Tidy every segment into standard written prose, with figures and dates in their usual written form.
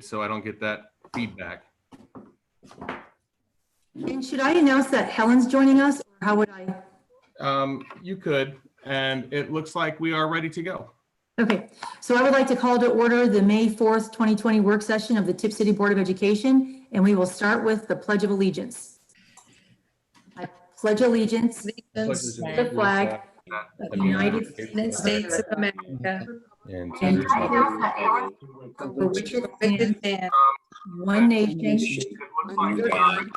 so I don't get that feedback. And should I announce that Helen's joining us, or how would I? You could, and it looks like we are ready to go. Okay, so I would like to call to order the May 4th, 2020 work session of the Tip City Board of Education, and we will start with the Pledge of Allegiance. I pledge allegiance to the flag of the United States of America, And and to to the republic for which it stands, one nation, under God,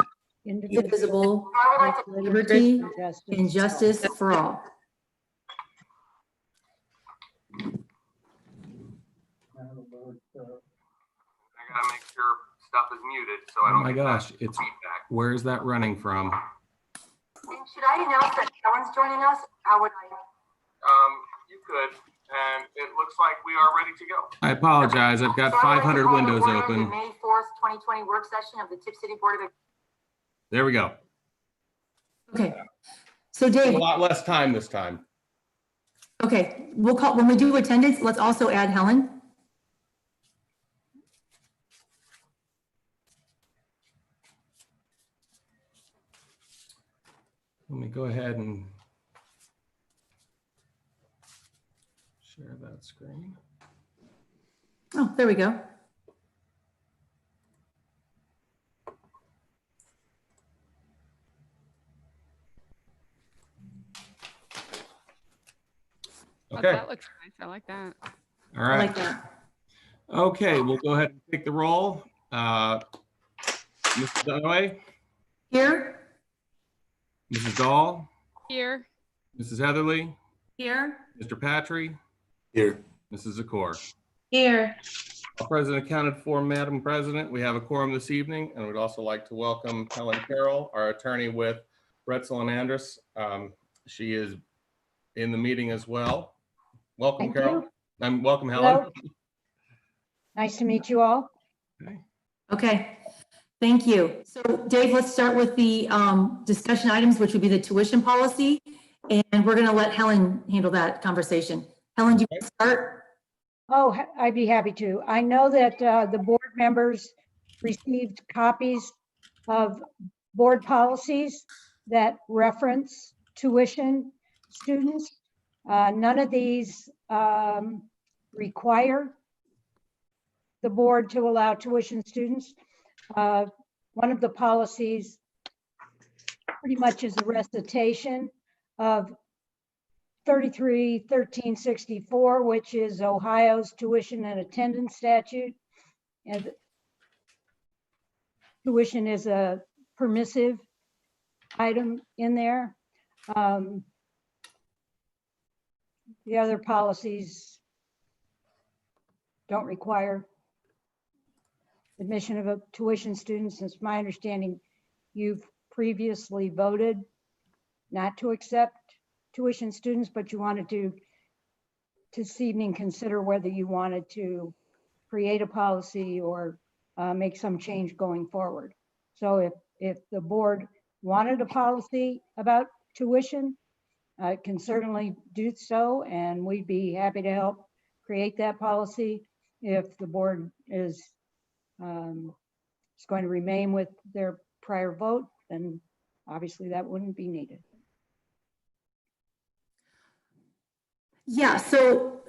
indivisible, with liberty and justice for all. I gotta make sure stuff is muted, so I don't. Oh my gosh, it's feedback. Where is that running from? And should I announce that Helen's joining us? How would I? You could, and it looks like we are ready to go. I apologize. I've got 500 windows open. The May 4th, 2020 work session of the Tip City Board of Education. There we go. Okay, so A Dave, lot less time this time. okay, we'll call, when we do attendance, let's also add Helen. Let me go ahead and share that screen. Oh, there we go. Okay, that looks nice. I like that. all I right. like that. Okay, we'll go ahead and take the roll. Mrs. Dunaway, Here? Mrs. Dahl, Here. Mrs. Heatherly, Here. Mr. Patry, Here. Mrs. Zakor. Here. All present accounted for, Madam President. We have a quorum this evening, and we'd also like to welcome Helen Carroll, our attorney with Bretzel and Andrus. She is in the meeting as well. Welcome, Thank Carol. you. Welcome, Helen. Hello. Nice to meet you all. Okay. Okay, thank you. So Dave, let's start with the discussion items, which would be the tuition policy. And we're gonna let Helen handle that conversation. Helen, do you want to start? Oh, I'd be happy to. I know that the board members received copies of board policies that reference tuition students. None of these require the board to allow tuition students. One of the policies pretty much is a recitation of 33-1364, which is Ohio's tuition and attendance statute. And tuition is a permissive item in there. The other policies don't require admission of a tuition students. It's my understanding you've previously voted not to accept tuition students, but you wanted to this evening consider whether you wanted to create a policy or make some change going forward. So if the board wanted a policy about tuition, I can certainly do so, and we'd be happy to help create that policy. If the board is going to remain with their prior vote, then obviously that wouldn't be needed. Yeah, so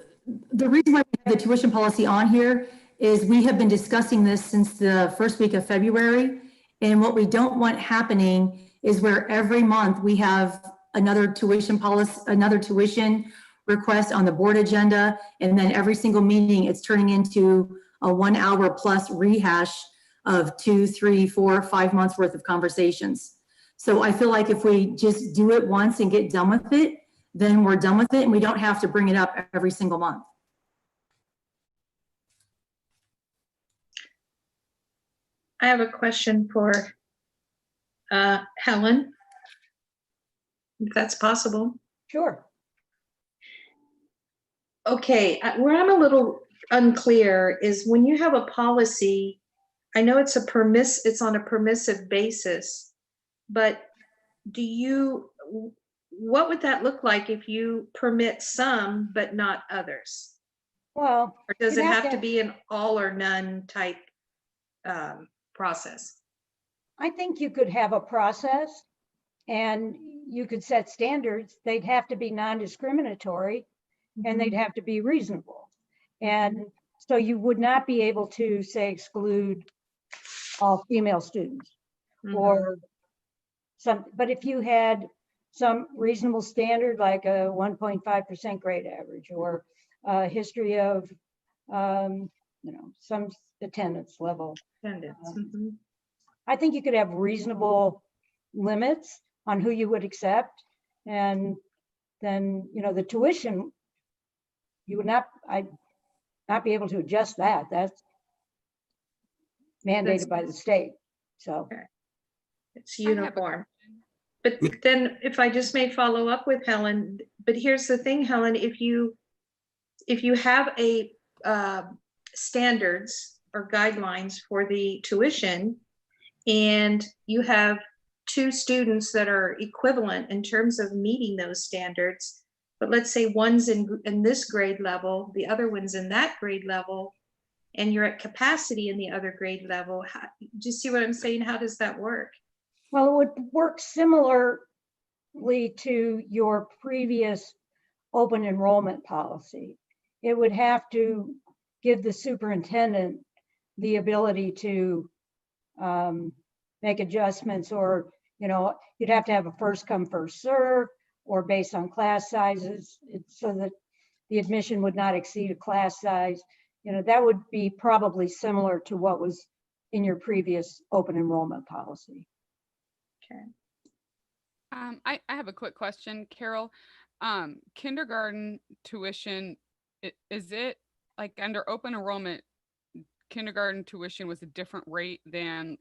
the reason why we have the tuition policy on here is we have been discussing this since the first week of February. And what we don't want happening is where every month we have another tuition policy, another tuition request on the board agenda. And then every single meeting, it's turning into a 1 hour plus rehash of 2, 3, 4, 5 months worth of conversations. So I feel like if we just do it once and get done with it, then we're done with it and we don't have to bring it up every single month. I have a question for Helen, if that's possible. Sure. Okay, where I'm a little unclear is when you have a policy, I know it's on a permissive basis, but what would that look like if you permit some but not others? Well, Or does you'd it have to to- be an all or none type process? I think you could have a process and you could set standards. They'd have to be non-discriminatory and they'd have to be reasonable. And so you would not be able to say exclude all female students or some, but if you had some reasonable standard like a 1.5% grade average or a history of, some attendance level, Attendance. I think you could have reasonable limits on who you would accept. And then, the tuition, you would not be able to adjust that. That's mandated by the state. So, It's I have a uniform. But then if I just may follow up with Helen, but here's the thing, Helen, if you have a standards or guidelines for the tuition and you have two students that are equivalent in terms of meeting those standards, but let's say one's in this grade level, the other one's in that grade level, and you're at capacity in the other grade level, do you see what I'm saying? How does that work? well, it would work similarly to your previous open enrollment policy. It would have to give the superintendent the ability to make adjustments, or, you'd have to have a first come, first serve, or based on class sizes, so that the admission would not exceed a class size. That would be probably similar to what was in your previous open enrollment policy. Okay. I have a quick question, Carol. Kindergarten tuition, is it like under open enrollment, kindergarten tuition was a different rate than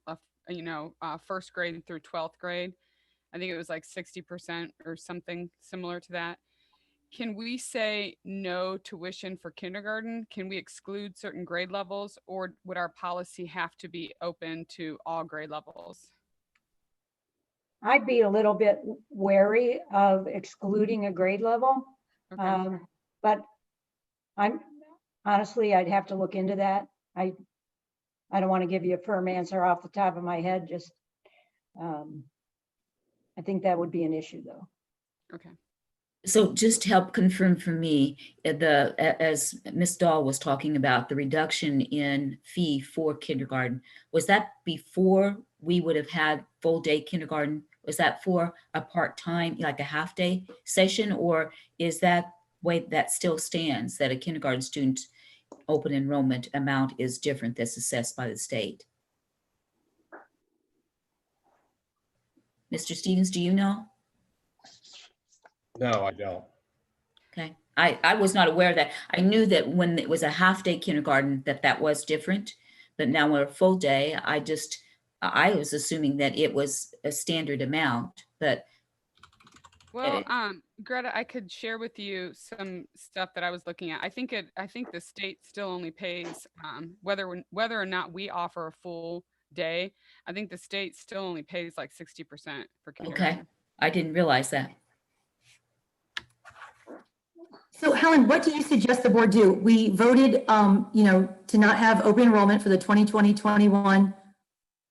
first grade through 12th grade? I think it was like 60% or something similar to that. Can we say no tuition for kindergarten? Can we exclude certain grade levels, or would our policy have to be open to all grade levels? I'd be a little bit wary of excluding a grade level. Okay. But I'd have to look into that. I don't want to give you a firm answer off the top of my head. Just, I think that would be an issue though. Okay. So just to help confirm for me, as Ms. Dahl was talking about the reduction in fee for kindergarten, was that before we would have had full day kindergarten? Was that for a part-time, like a half day session, or is that way that still stands, that a kindergarten student open enrollment amount is different that's assessed by the state? Mr. Stevens, do you know? No, I don't. Okay, I was not aware of that. I knew that when it was a half day kindergarten, that was different, but now we're a full day. I was assuming that it was a standard amount, but Well, Greta, I could share with you some stuff that I was looking at. I think the state still only pays, whether or not we offer a full day, I think the state still only pays like 60% for kindergarten. okay, I didn't realize that. So Helen, what do you suggest the board do? We voted, to not have open enrollment for the 2020-21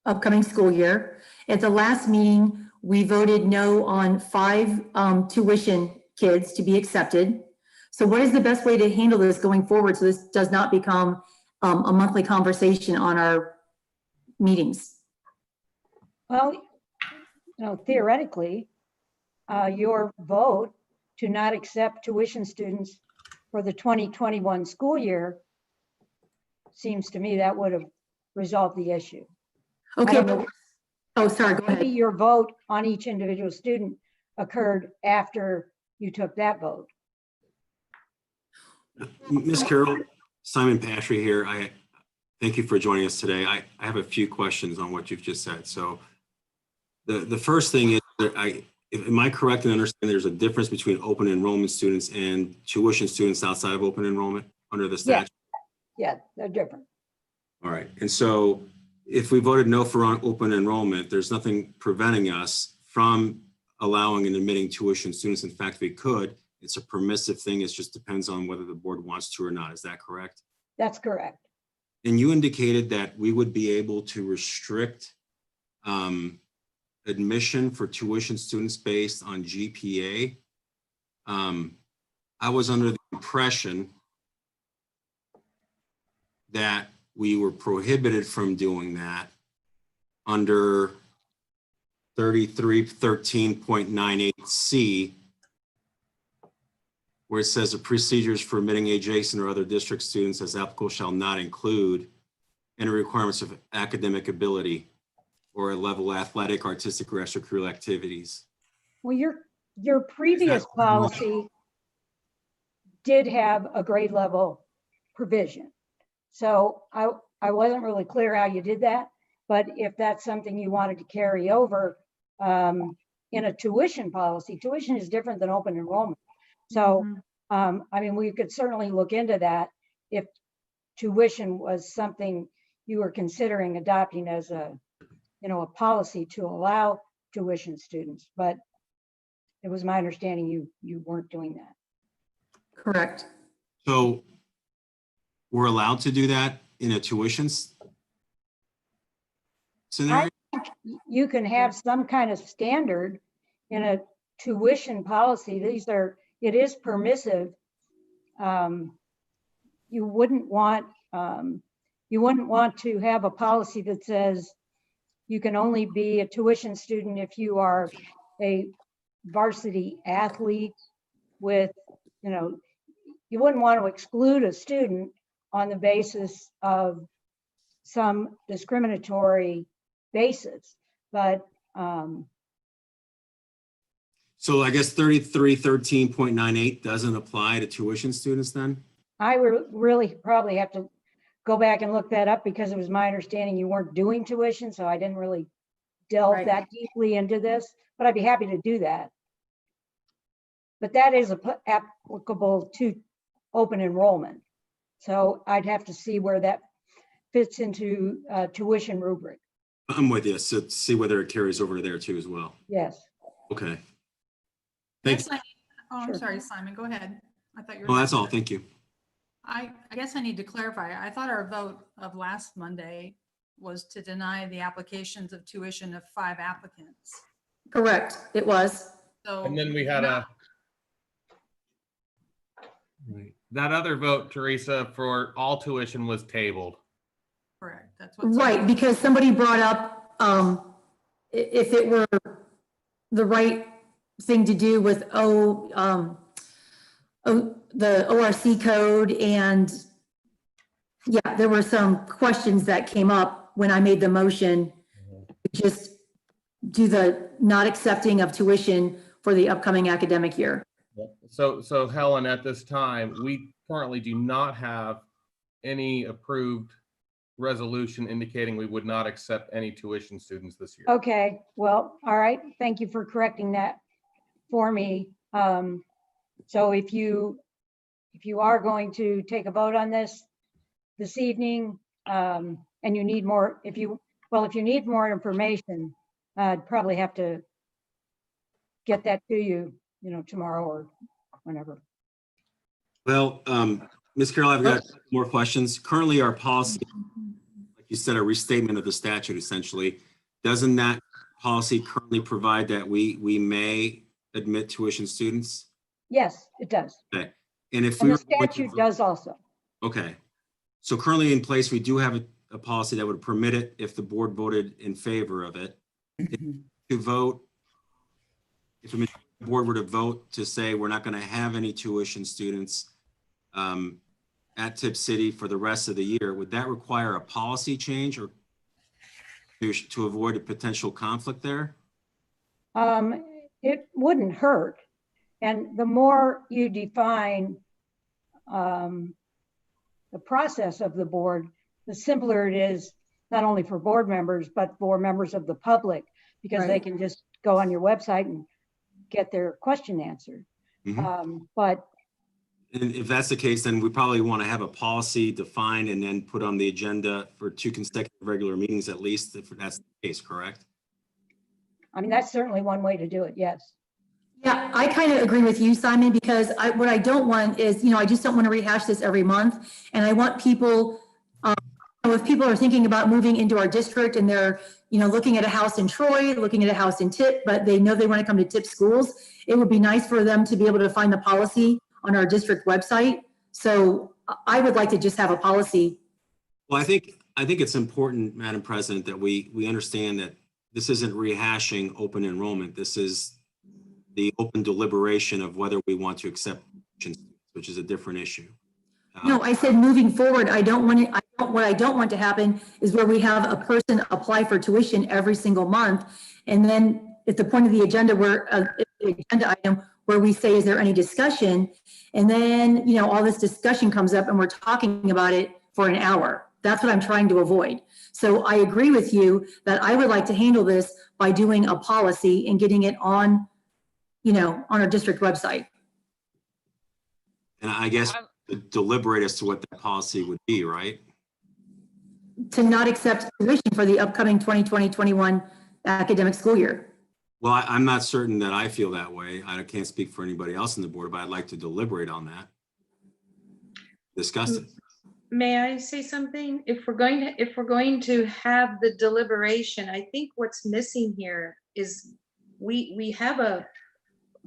upcoming school year. At the last meeting, we voted no on 5 tuition kids to be accepted. So what is the best way to handle this going forward so this does not become a monthly conversation on our meetings? Well, theoretically, your vote to not accept tuition students for the 2021 school year seems to me that would have resolved the issue. Okay. know. Oh, sorry, go Maybe ahead. your vote on each individual student occurred after you took that vote. Ms. Carroll, Simon Patry here. I thank you for joining us today. I have a few questions on what you've just said. So the first thing is that am I correct in understanding there's a difference between open enrollment students and tuition students outside of open enrollment under the statute? Yeah, they're different. All right. And so if we voted no for open enrollment, there's nothing preventing us from allowing and admitting tuition students. In fact, we could. It's a permissive thing. It just depends on whether the board wants to or not. Is that correct? That's correct. and you indicated that we would be able to restrict admission for tuition students based on GPA. I was under the impression that we were prohibited from doing that under 3313.98C, where it says the procedures for admitting adjacent or other district students as applicable shall not include any requirements of academic ability or a level of athletic, artistic, or extracurricular activities. Well, your previous policy did have a grade level provision. So I wasn't really clear how you did that, but if that's something you wanted to carry over in a tuition policy, tuition is different than open enrollment. So, I mean, we could certainly look into that if tuition was something you were considering adopting as a policy to allow tuition students, but it was my understanding you weren't doing that. Correct. So we're allowed to do that in a tuition scenario? You can have some kind of standard in a tuition policy. It is permissive. You wouldn't want to have a policy that says you can only be a tuition student if you are a varsity athlete with, you wouldn't want to exclude a student on the basis of some discriminatory basis, but So I guess 3313.98 doesn't apply to tuition students then? I really probably have to go back and look that up because it was my understanding you weren't doing tuition, so I didn't really delve Right. that deeply into this, but I'd be happy to do that. But that is applicable to open enrollment. So I'd have to see where that fits into tuition rubric. I'm with you. So see whether it carries over there too as well. Yes. Okay. Thanks. Guess I'm Sure. sorry, Simon, go ahead. I thought you were. Well, that's all. Thank you. I guess I need to clarify. I thought our vote of last Monday was to deny the applications of tuition of 5 applicants. Correct. It was. So. And then we had that other vote, Teresa, for all tuition was tabled. Correct, that's what. Right, because somebody brought up if it were the right thing to do with the ORC code, and yeah, there were some questions that came up when I made the motion to just do the not accepting of tuition for the upcoming academic year. So Helen, at this time, we currently do not have any approved resolution indicating we would not accept any tuition students this year. Okay, well, all right. Thank you for correcting that for me. So if you are going to take a vote on this evening, and you need more, if you need more information, I'd probably have to get that to you, tomorrow or whenever. Well, Ms. Carroll, I've got more questions. Currently, our policy, like you said, a restatement of the statute essentially. Doesn't that policy currently provide that we may admit tuition students? Yes, it does. Okay. And if And we the were going to statute vote- does also. Okay. So currently in place, we do have a policy that would permit it if the board voted in favor of it. To vote, if the board were to vote to say we're not going to have any tuition students at Tip City for the rest of the year, would that require a policy change or to avoid a potential conflict there? It wouldn't hurt. And the more you define the process of the board, the simpler it is, not only for board members, but for members of the public, because they Right. can just go on your website and get their question answered. But And if that's the case, then we probably want to have a policy defined and then put on the agenda for 2 consecutive regular meetings at least, if that's the case, correct? I mean, that's certainly one way to do it, yes. Yeah, I kind of agree with you, Simon, because what I don't want is, I just don't want to rehash this every month. And I want people if people are thinking about moving into our district and they're, looking at a house in Troy, looking at a house in Tip, but they know they want to come to Tip schools, it would be nice for them to be able to find the policy on our district website. So I would like to just have a policy. Well, I think it's important, Madam President, that we understand that this isn't rehashing open enrollment. This is the open deliberation of whether we want to accept, which is a different issue. No, I said moving forward, what I don't want to happen is where we have a person apply for tuition every single month. And then at the point of the agenda the agenda item where we say, is there any discussion? And then, all this discussion comes up and we're talking about it for an hour. That's what I'm trying to avoid. So I agree with you that I would like to handle this by doing a policy and getting it on, on our district website. And I guess deliberate as to what that policy would be, right? To not accept tuition for the upcoming 2020-21 academic school year. Well, I'm not certain that I feel that way. I can't speak for anybody else on the board, but I'd like to deliberate on that. Discuss it. May I say something? If we're going to have the deliberation, I think what's missing here is we have a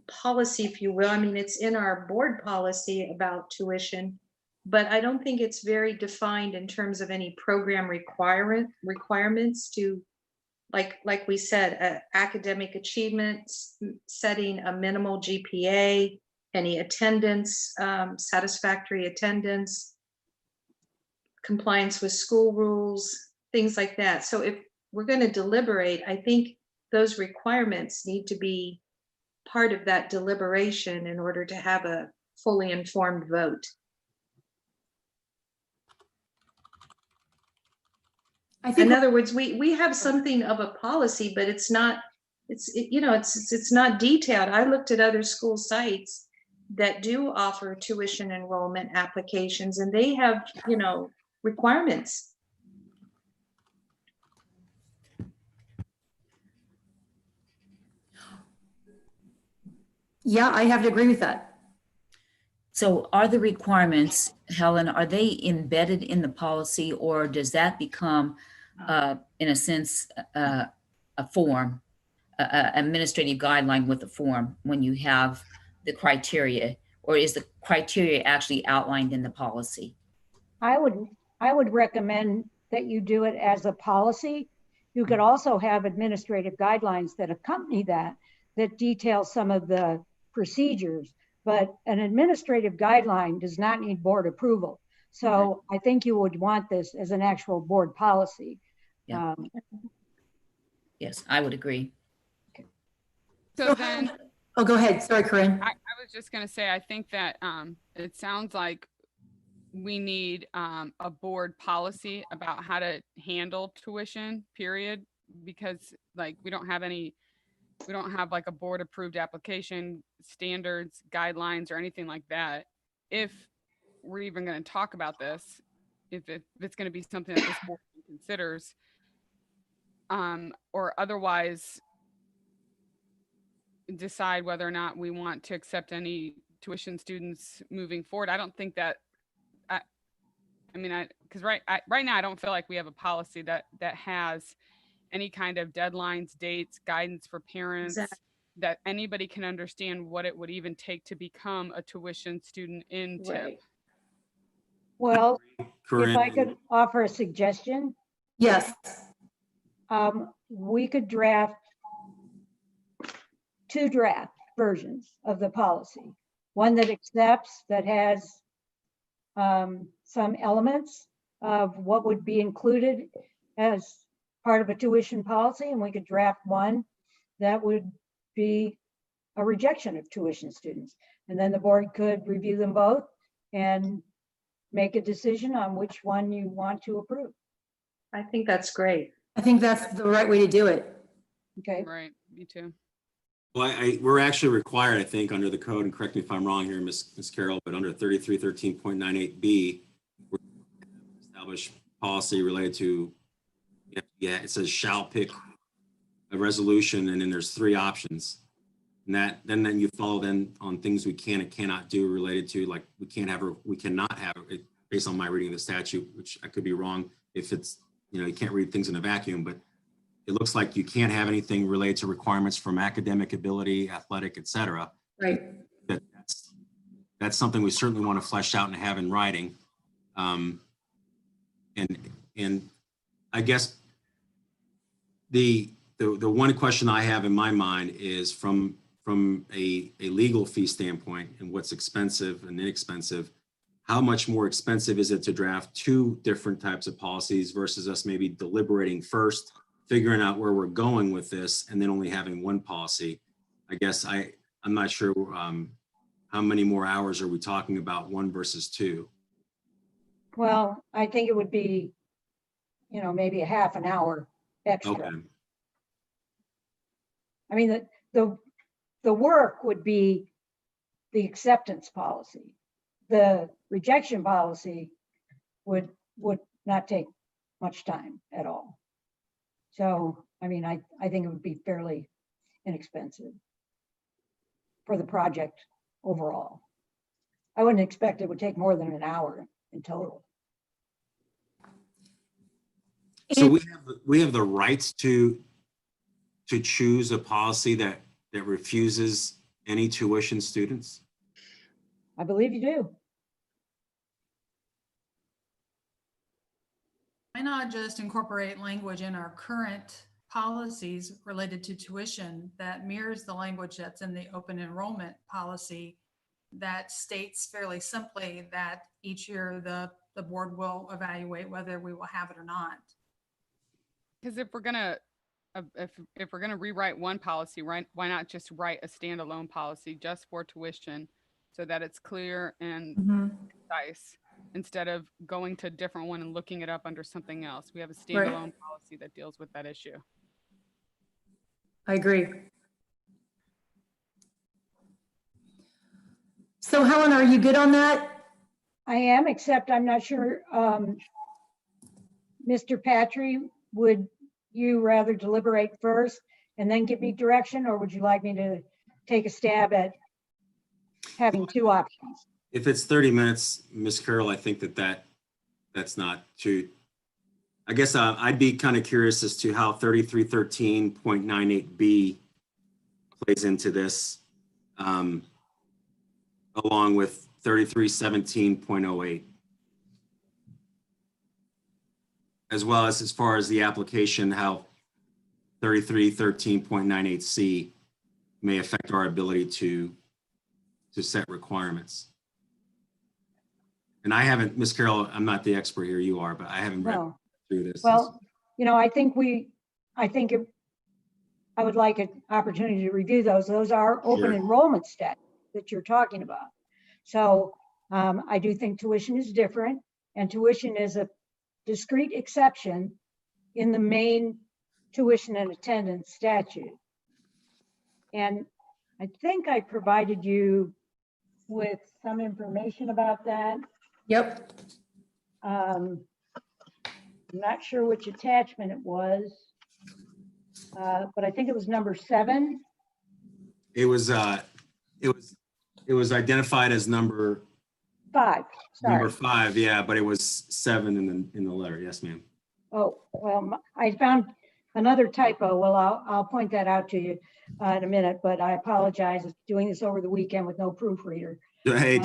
policy, if you will. I mean, it's in our board policy about tuition, but I don't think it's very defined in terms of any program requirements to, like we said, academic achievements, setting a minimal GPA, any attendance, satisfactory attendance, compliance with school rules, things like that. So if we're going to deliberate, I think those requirements need to be part of that deliberation in order to have a fully informed vote. I think In other words, we have something of a policy, but it's not detailed. I looked at other school sites that do offer tuition enrollment applications, and they have, requirements. Yeah, I have to agree with that. So are the requirements, Helen, are they embedded in the policy, or does that become, in a sense, a form, administrative guideline with a form when you have the criteria, or is the criteria actually outlined in the policy? I would recommend that you do it as a policy. You could also have administrative guidelines that accompany that detail some of the procedures, but an administrative guideline does not need board approval. So I think you would want this as an actual board policy. Yeah. Yes, I would agree. So then, Oh, go ahead. Sorry, Corinne. I was just gonna say, I think that it sounds like we need a board policy about how to handle tuition, period, because like we don't have like a board approved application, standards, guidelines, or anything like that. If we're even going to talk about this, if it's going to be something that this board considers, or otherwise decide whether or not we want to accept any tuition students moving forward. I don't think that, because right now I don't feel like we have a policy that has any kind of deadlines, dates, guidance for parents, Exactly. that anybody can understand what it would even take to become a tuition student in TIP. Right. Well, Corinne, if I could offer a suggestion, Yes. we could draft 2 draft versions of the policy. One that accepts, that has some elements of what would be included as part of a tuition policy, and we could draft one that would be a rejection of tuition students. And then the board could review them both and make a decision on which one you want to approve. I think that's great. I think that's the right way to do it. Okay. Right, me too. well, we're actually required, I think, under the code, and correct me if I'm wrong here, Ms. Carroll, but under 3313.98B, we're establish policy related to, it says shall pick a resolution, and then there's 3 options. And then you follow then on things we can and cannot do related to, like we cannot have it based on my reading of the statute, which I could be wrong. if it's, you can't read things in a vacuum, but it looks like you can't have anything related to requirements from academic ability, athletic, et cetera. Right. That's something we certainly want to flesh out and have in writing. And I guess the one question I have in my mind is from a legal fee standpoint and what's expensive and inexpensive, how much more expensive is it to draft 2 different types of policies versus us maybe deliberating first, figuring out where we're going with this, and then only having one policy? I guess I'm not sure how many more hours are we talking about, 1 versus 2? Well, I think it would be, maybe a half an hour extra. Okay. I mean, the work would be the acceptance policy. The rejection policy would not take much time at all. So, I mean, I think it would be fairly inexpensive for the project overall. I wouldn't expect it would take more than an hour in total. So we have the rights to choose a policy that refuses any tuition students? I believe you do. Why not just incorporate language in our current policies related to tuition that mirrors the language that's in the open enrollment policy that states fairly simply that each year the board will evaluate whether we will have it or not? Because if we're gonna rewrite one policy, right, why not just write a standalone policy just for tuition so that it's clear and concise instead of going to a different one and looking it up under something else? We have a standalone policy that deals with that issue. I agree. So Helen, are you good on that? I am, except I'm not sure, Mr. Patry, would you rather deliberate first and then give me direction, or would you like me to take a stab at having 2 options? If it's 30 minutes, Ms. Carroll, I think that's not too, I guess I'd be kind of curious as to how 3313.98B plays into this, along with 3317.08. As well as far as the application, how 3313.98C may affect our ability to set requirements. And I haven't, Ms. Carroll, I'm not the expert here, you are, but I haven't read No. through this. Well, I think I would like an opportunity to review those. Those are open Sure. enrollment stats that you're talking about. So I do think tuition is different, and tuition is a discrete exception in the main tuition and attendance statute. And I think I provided you with some information about that. Yep. I'm not sure which attachment it was, but I think it was number 7. It was identified as number 5. Sorry. 5, yeah, but it was 7 in the letter. Yes, ma'am. Oh, well, I found another typo. Well, I'll point that out to you in a minute, but I apologize for doing this over the weekend with no proofreader. Hey,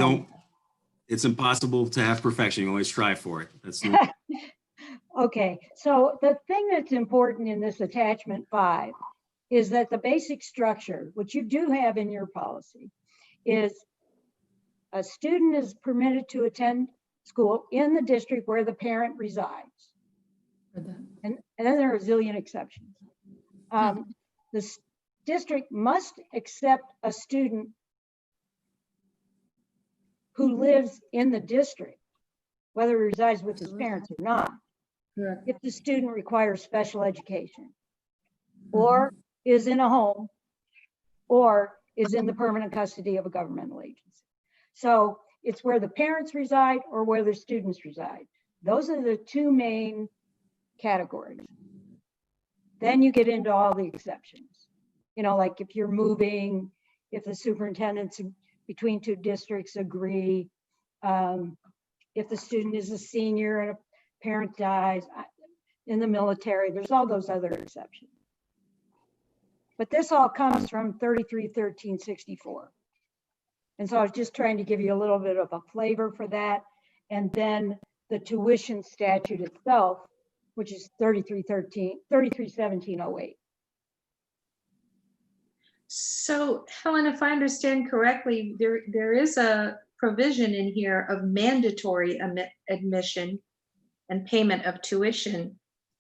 it's impossible to have perfection. You always strive for it. That's Okay, so the thing that's important in this attachment 5 is that the basic structure, which you do have in your policy, is a student is permitted to attend school in the district where the parent resides. And then there are a zillion exceptions. The district must accept a student who lives in the district, whether he resides with his parents or not, if the student requires special education, or is in a home, or is in the permanent custody of a governmental agency. So it's where the parents reside or where the students reside. Those are the 2 main categories. Then you get into all the exceptions. Like if you're moving, if the superintendents between 2 districts agree, if the student is a senior and a parent dies, in the military, there's all those other exceptions. But this all comes from 33-13-64. And so I was just trying to give you a little bit of a flavor for that. And then the tuition statute itself, which is 33-17-08. So Helen, if I understand correctly, there is a provision in here of mandatory admission and payment of tuition.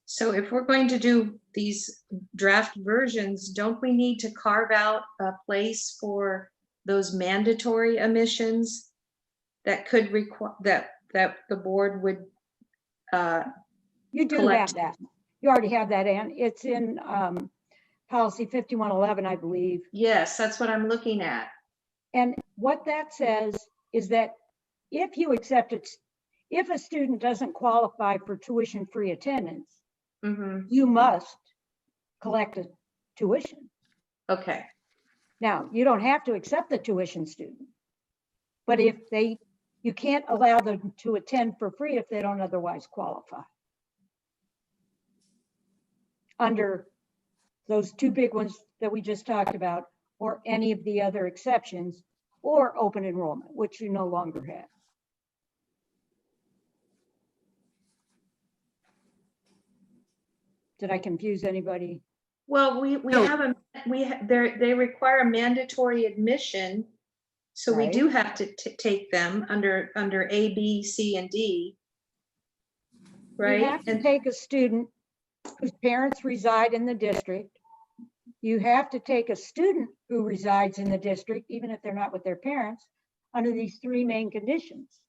So if we're going to do these draft versions, don't we need to carve out a place for those mandatory admissions that could require, that the board would You do collect? have that. You already have that, Ann. It's in policy 5111, I believe. Yes, that's what I'm looking at. And what that says is that if you accept it, if a student doesn't qualify for tuition-free attendance, Mm-hmm. you must collect a tuition. Okay, Now, you don't have to accept the tuition student, but if you can't allow them to attend for free if they don't otherwise qualify. Under those two big ones that we just talked about, or any of the other exceptions, or open enrollment, which you no longer have. Did I confuse anybody? well, we No. have they require mandatory admission. So we Right. do have to take them under A, B, C, and D. Right? You have to And take a student whose parents reside in the district. You have to take a student who resides in the district, even if they're not with their parents, under these three main conditions.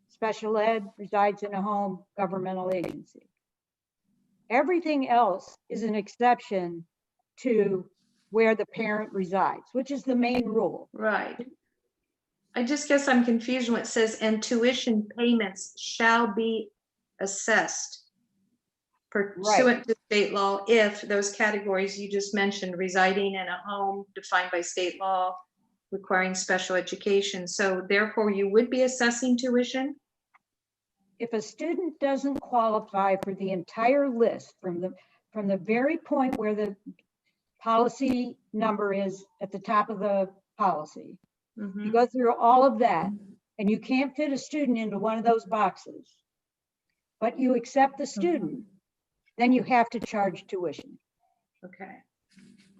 Special ed, resides in a home, governmental agency. Everything else is an exception to where the parent resides, which is the main rule. right. I just guess I'm confused when it says, and tuition payments shall be assessed pursuant to state law if those categories you just mentioned, residing in a home defined by state law, requiring special education. So therefore you would be assessing tuition? If a student doesn't qualify for the entire list from the very point where the policy number is at the top of the policy, Mhm. you go through all of that and you can't fit a student into one of those boxes, but you accept the student, then you have to charge tuition. Okay.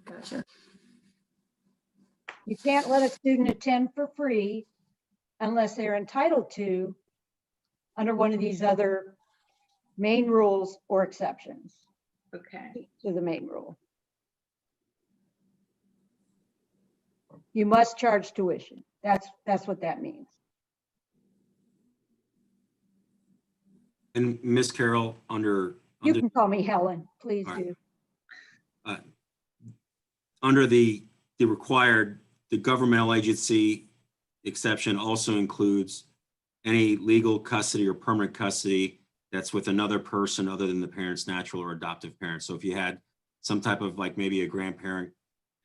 Gotcha. You can't let a student attend for free unless they're entitled to under one of these other main rules or exceptions Okay. to the main rule. You must charge tuition. That's what that means. And Ms. Carroll, You can call me Helen, please All right. do. under the required, the governmental agency exception also includes any legal custody or permanent custody that's with another person other than the parent's natural or adoptive parent. So if you had some type of like maybe a grandparent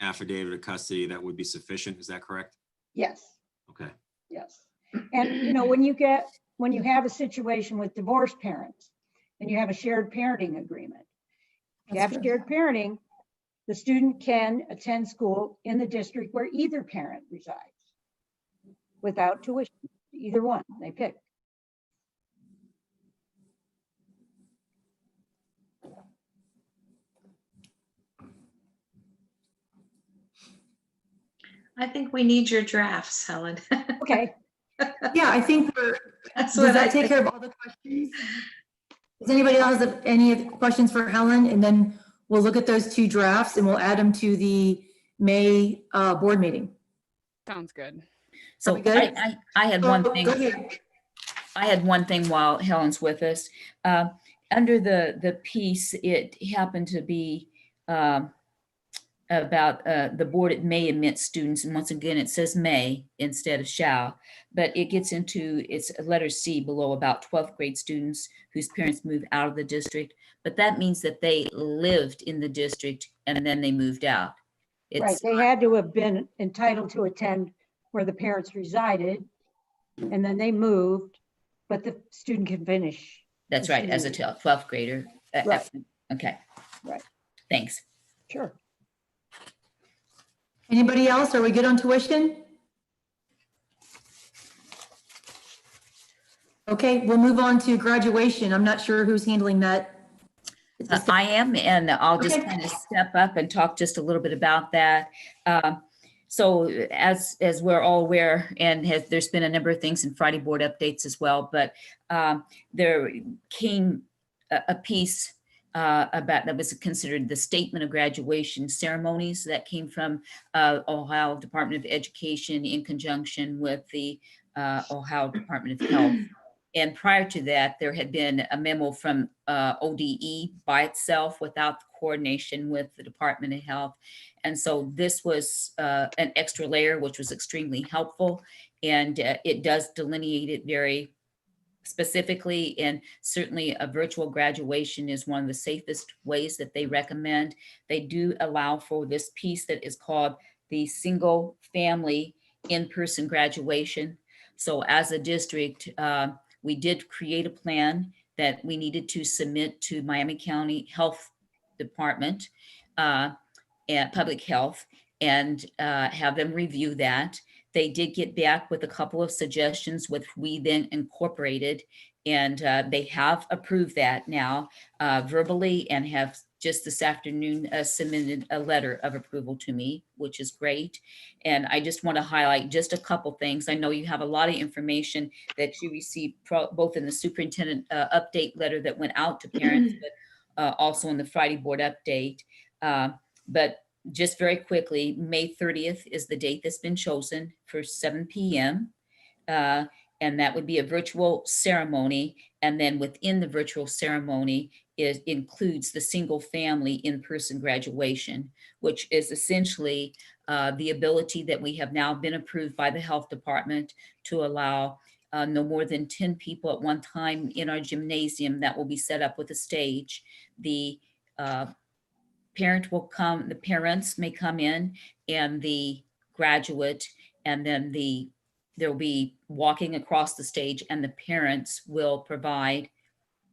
affidavit of custody, that would be sufficient. Is that correct? Yes, Okay. yes. And when you have a situation with divorced parents and you have a shared parenting agreement, if you have shared parenting, the student can attend school in the district where either parent resides without tuition, either one they pick. I think we need your drafts, Helen. Okay, Yeah, I think That's does what I that take think. care of all the questions? Does anybody else have any questions for Helen? And then we'll look at those two drafts and we'll add them to the May board meeting. Sounds good. So we good? I had one Oh, thing. go ahead. I had one thing while Helen's with us. Under the piece, it happened to be about the board, it may admit students, and once again, it says may instead of shall, but it gets into, it's letter C below about 12th grade students whose parents moved out of the district, but that means that they lived in the district and then they moved out. right. It's, They had to have been entitled to attend where the parents resided, and then they moved, but the student can finish. That's A right, as a senior. 12th grader. Right. Okay. Right. Thanks. Sure. Anybody else? Are we good on tuition? Okay, we'll move on to graduation. I'm not sure who's handling that. I am, and I'll just Okay. kind of step up and talk just a little bit about that. So as we're all aware, and there's been a number of things in Friday board updates as well, but there came a piece about that was considered the statement of graduation ceremonies that came from Ohio Department of Education in conjunction with the Ohio Department of Health. And prior to that, there had been a memo from ODE by itself without the coordination with the Department of Health. And so this was an extra layer, which was extremely helpful. And it does delineate it very specifically. And certainly a virtual graduation is one of the safest ways that they recommend. They do allow for this piece that is called the single family in-person graduation. So as a district, we did create a plan that we needed to submit to Miami County Health Department and Public Health and have them review that. They did get back with a couple of suggestions, which we then incorporated, and they have approved that now verbally and have just this afternoon submitted a letter of approval to me, which is great. And I just want to highlight just a couple things. I know you have a lot of information that you received both in the superintendent update letter that went out to parents, but also in the Friday board update. But just very quickly, May 30th is the date that's been chosen for 7 p.m. And that would be a virtual ceremony. And then within the virtual ceremony, it includes the single family in-person graduation, which is essentially the ability that we have now been approved by the health department to allow no more than 10 people at one time in our gymnasium that will be set up with a stage. The parent will come, the parents may come in and the graduate, and then there'll be walking across the stage and the parents will provide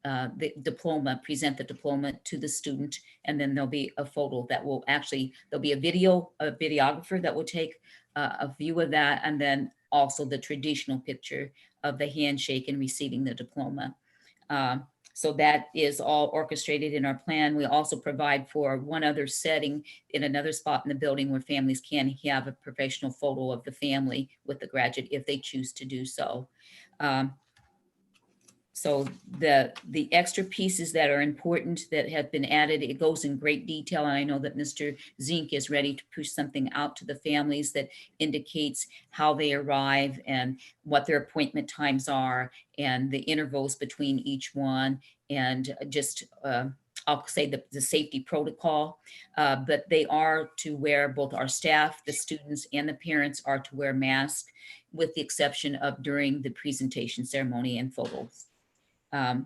the diploma, present the diploma to the student. And then there'll be a photo that will actually, there'll be a videographer that will take a view of that. And then also the traditional picture of the handshake and receiving the diploma. So that is all orchestrated in our plan. We also provide for one other setting in another spot in the building where families can have a professional photo of the family with the graduate if they choose to do so. So the extra pieces that are important that have been added, it goes in great detail. And I know that Mr. Zink is ready to push something out to the families that indicates how they arrive and what their appointment times are and the intervals between each one. And just, I'll say the safety protocol, but they are to wear, both our staff, the students and the parents are to wear masks with the exception of during the presentation ceremony and photos. And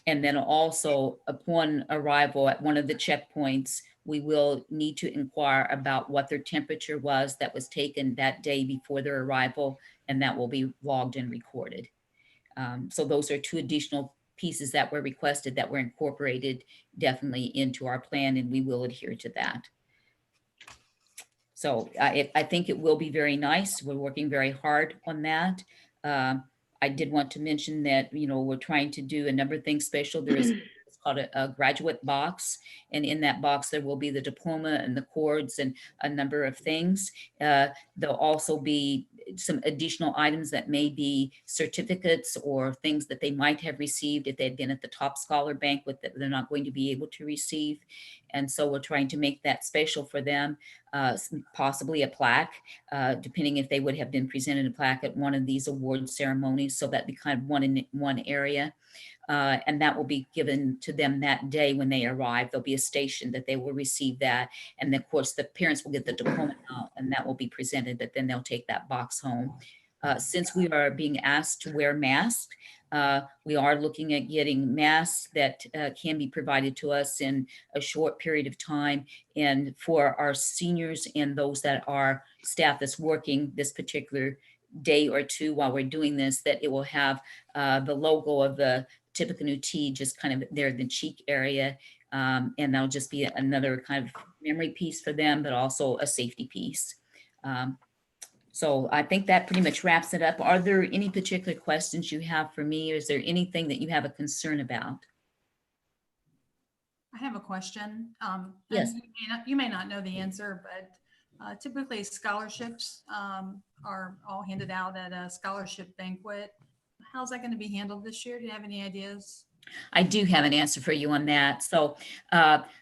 then also upon arrival at one of the checkpoints, we will need to inquire about what their temperature was that was taken that day before their arrival, and that will be logged and recorded. So those are two additional pieces that were requested that were incorporated definitely into our plan, and we will adhere to that. So I think it will be very nice. We're working very hard on that. I did want to mention that, you know, we're trying to do a number of things special. There is it's called a graduate box. And in that box, there will be the diploma and the cords and a number of things. There'll also be some additional items that may be certificates or things that they might have received if they'd been at the top scholar banquet that they're not going to be able to receive. And so we're trying to make that special for them, possibly a plaque, depending if they would have been presented a plaque at one of these award ceremonies. So that'd be kind of one in one area. And that will be given to them that day when they arrive. There'll be a station that they will receive that. And then, of course, the parents will get the diploma out and that will be presented, but then they'll take that box home. Since we are being asked to wear masks, we are looking at getting masks that can be provided to us in a short period of time. And for our seniors and those that are staff that's working this particular day or two while we're doing this, that it will have the logo of the Tippecanoe T, just kind of there in the cheek area. And that'll just be another kind of memory piece for them, but also a safety piece. So I think that pretty much wraps it up. Are there any particular questions you have for me? Or is there anything that you have a concern about? I have a question. And Yes. You may not know the answer, but typically scholarships are all handed out at a scholarship banquet. How's that going to be handled this year? Do you have any ideas? I do have an answer for you on that. So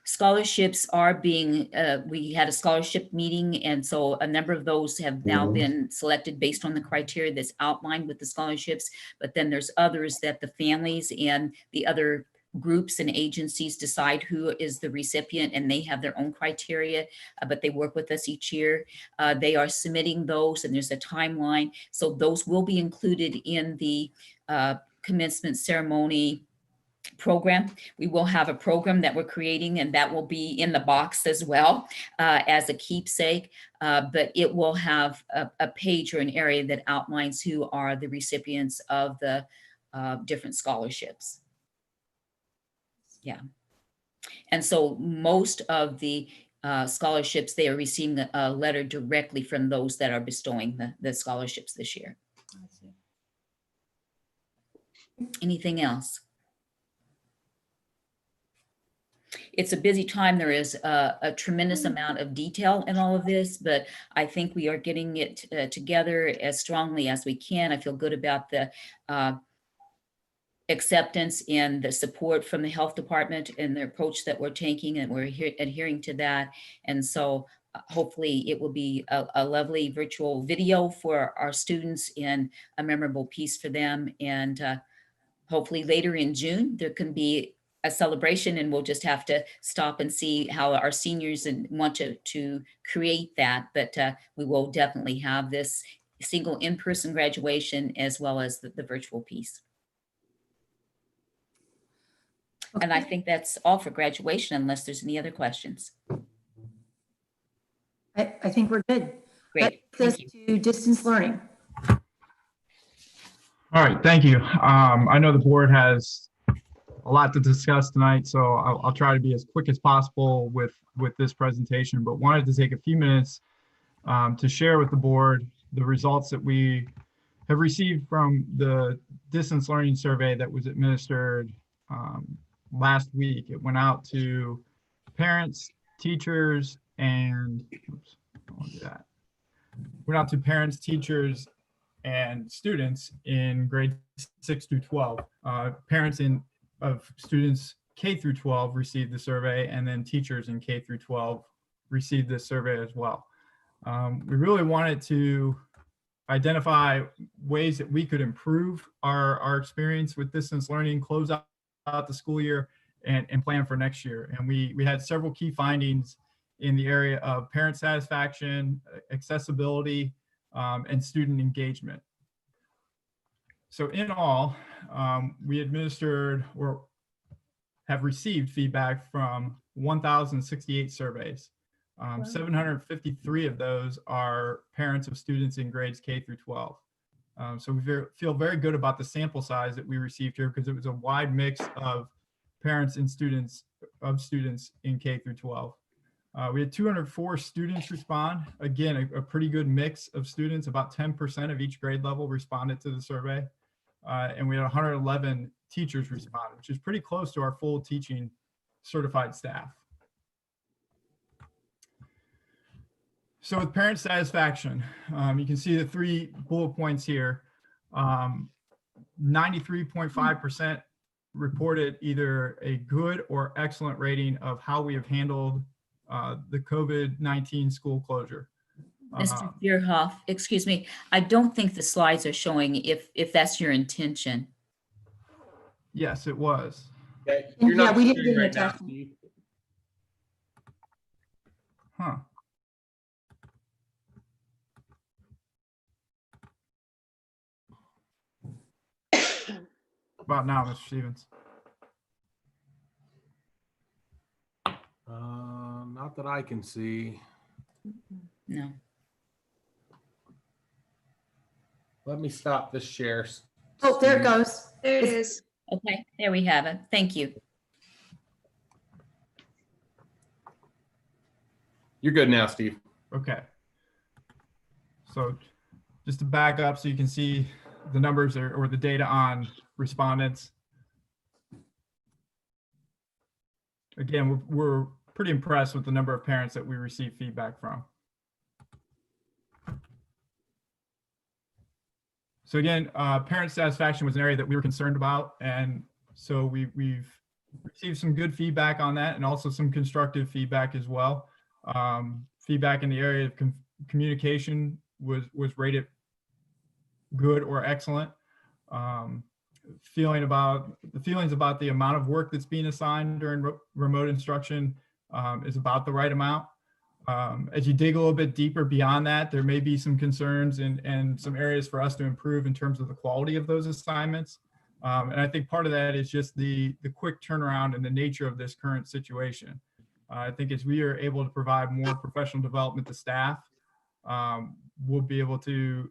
scholarships are being, we had a scholarship meeting, and so a number of those have now been selected based on the criteria that's outlined with the scholarships. But then there's others that the families and the other groups and agencies decide who is the recipient, and they have their own criteria, but they work with us each year. They are submitting those, and there's a timeline. So those will be included in the commencement ceremony program. We will have a program that we're creating, and that will be in the box as well as a keepsake, but it will have a page or an area that outlines who are the recipients of the different scholarships. Yeah. And so most of the scholarships, they are receiving a letter directly from those that are bestowing the scholarships this year. Anything else? It's a busy time. There is a tremendous amount of detail in all of this, but I think we are getting it together as strongly as we can. I feel good about the acceptance and the support from the health department and the approach that we're taking, and we're adhering to that. And so hopefully it will be a lovely virtual video for our students and a memorable piece for them. And hopefully later in June, there can be a celebration, and we'll just have to stop and see how our seniors and want to create that. But we will definitely have this single in-person graduation as well as the virtual piece. And I think that's all for graduation, unless there's any other questions. I think we're good. Great. That takes Thank us you. to distance learning. All right, thank you. I know the board has a lot to discuss tonight, so I'll try to be as quick as possible with this presentation, but wanted to take a few minutes to share with the board the results that we have received from the distance learning survey that was administered last week. It went out to parents, teachers, and oops, I won't do that. Went out to parents, teachers, and students in grades 6 through 12. Parents of students K through 12 received the survey, and then teachers in K through 12 received this survey as well. We really wanted to identify ways that we could improve our experience with distance learning, close out the school year, and plan for next year. And we had several key findings in the area of parent satisfaction, accessibility, and student engagement. So in all, we administered or have received feedback from 1,068 surveys. 753 of those are parents of students in grades K through 12. So we feel very good about the sample size that we received here, because it was a wide mix of parents and students in K through 12. We had 204 students respond. Again, a pretty good mix of students. About 10% of each grade level responded to the survey. And we had 111 teachers respond, which is pretty close to our full teaching certified staff. So with parent satisfaction, you can see the 3 bullet points here. 93.5% reported either a good or excellent rating of how we have handled the COVID-19 school closure. Mr. Bierhoff, excuse me, I don't think the slides are showing if that's your intention. Yes, it was. Yeah, you're not we didn't sharing get an right now, attachment. Steve. Huh. About now, Mr. Stevens. Not that I can see. No. Let me stop this share. Oh, there it goes. There it It's- is. Okay, there we have it. Thank you. You're good now, Steve. Okay. So just to back up so you can see the numbers or the data on respondents. Again, we're pretty impressed with the number of parents that we receive feedback from. So again, parent satisfaction was an area that we were concerned about. And so we've received some good feedback on that and also some constructive feedback as well. Feedback in the area of communication was rated good or excellent. Feelings about the amount of work that's being assigned during remote instruction is about the right amount. As you dig a little bit deeper beyond that, there may be some concerns and some areas for us to improve in terms of the quality of those assignments. And I think part of that is just the quick turnaround and the nature of this current situation. I think as we are able to provide more professional development to staff, we'll be able to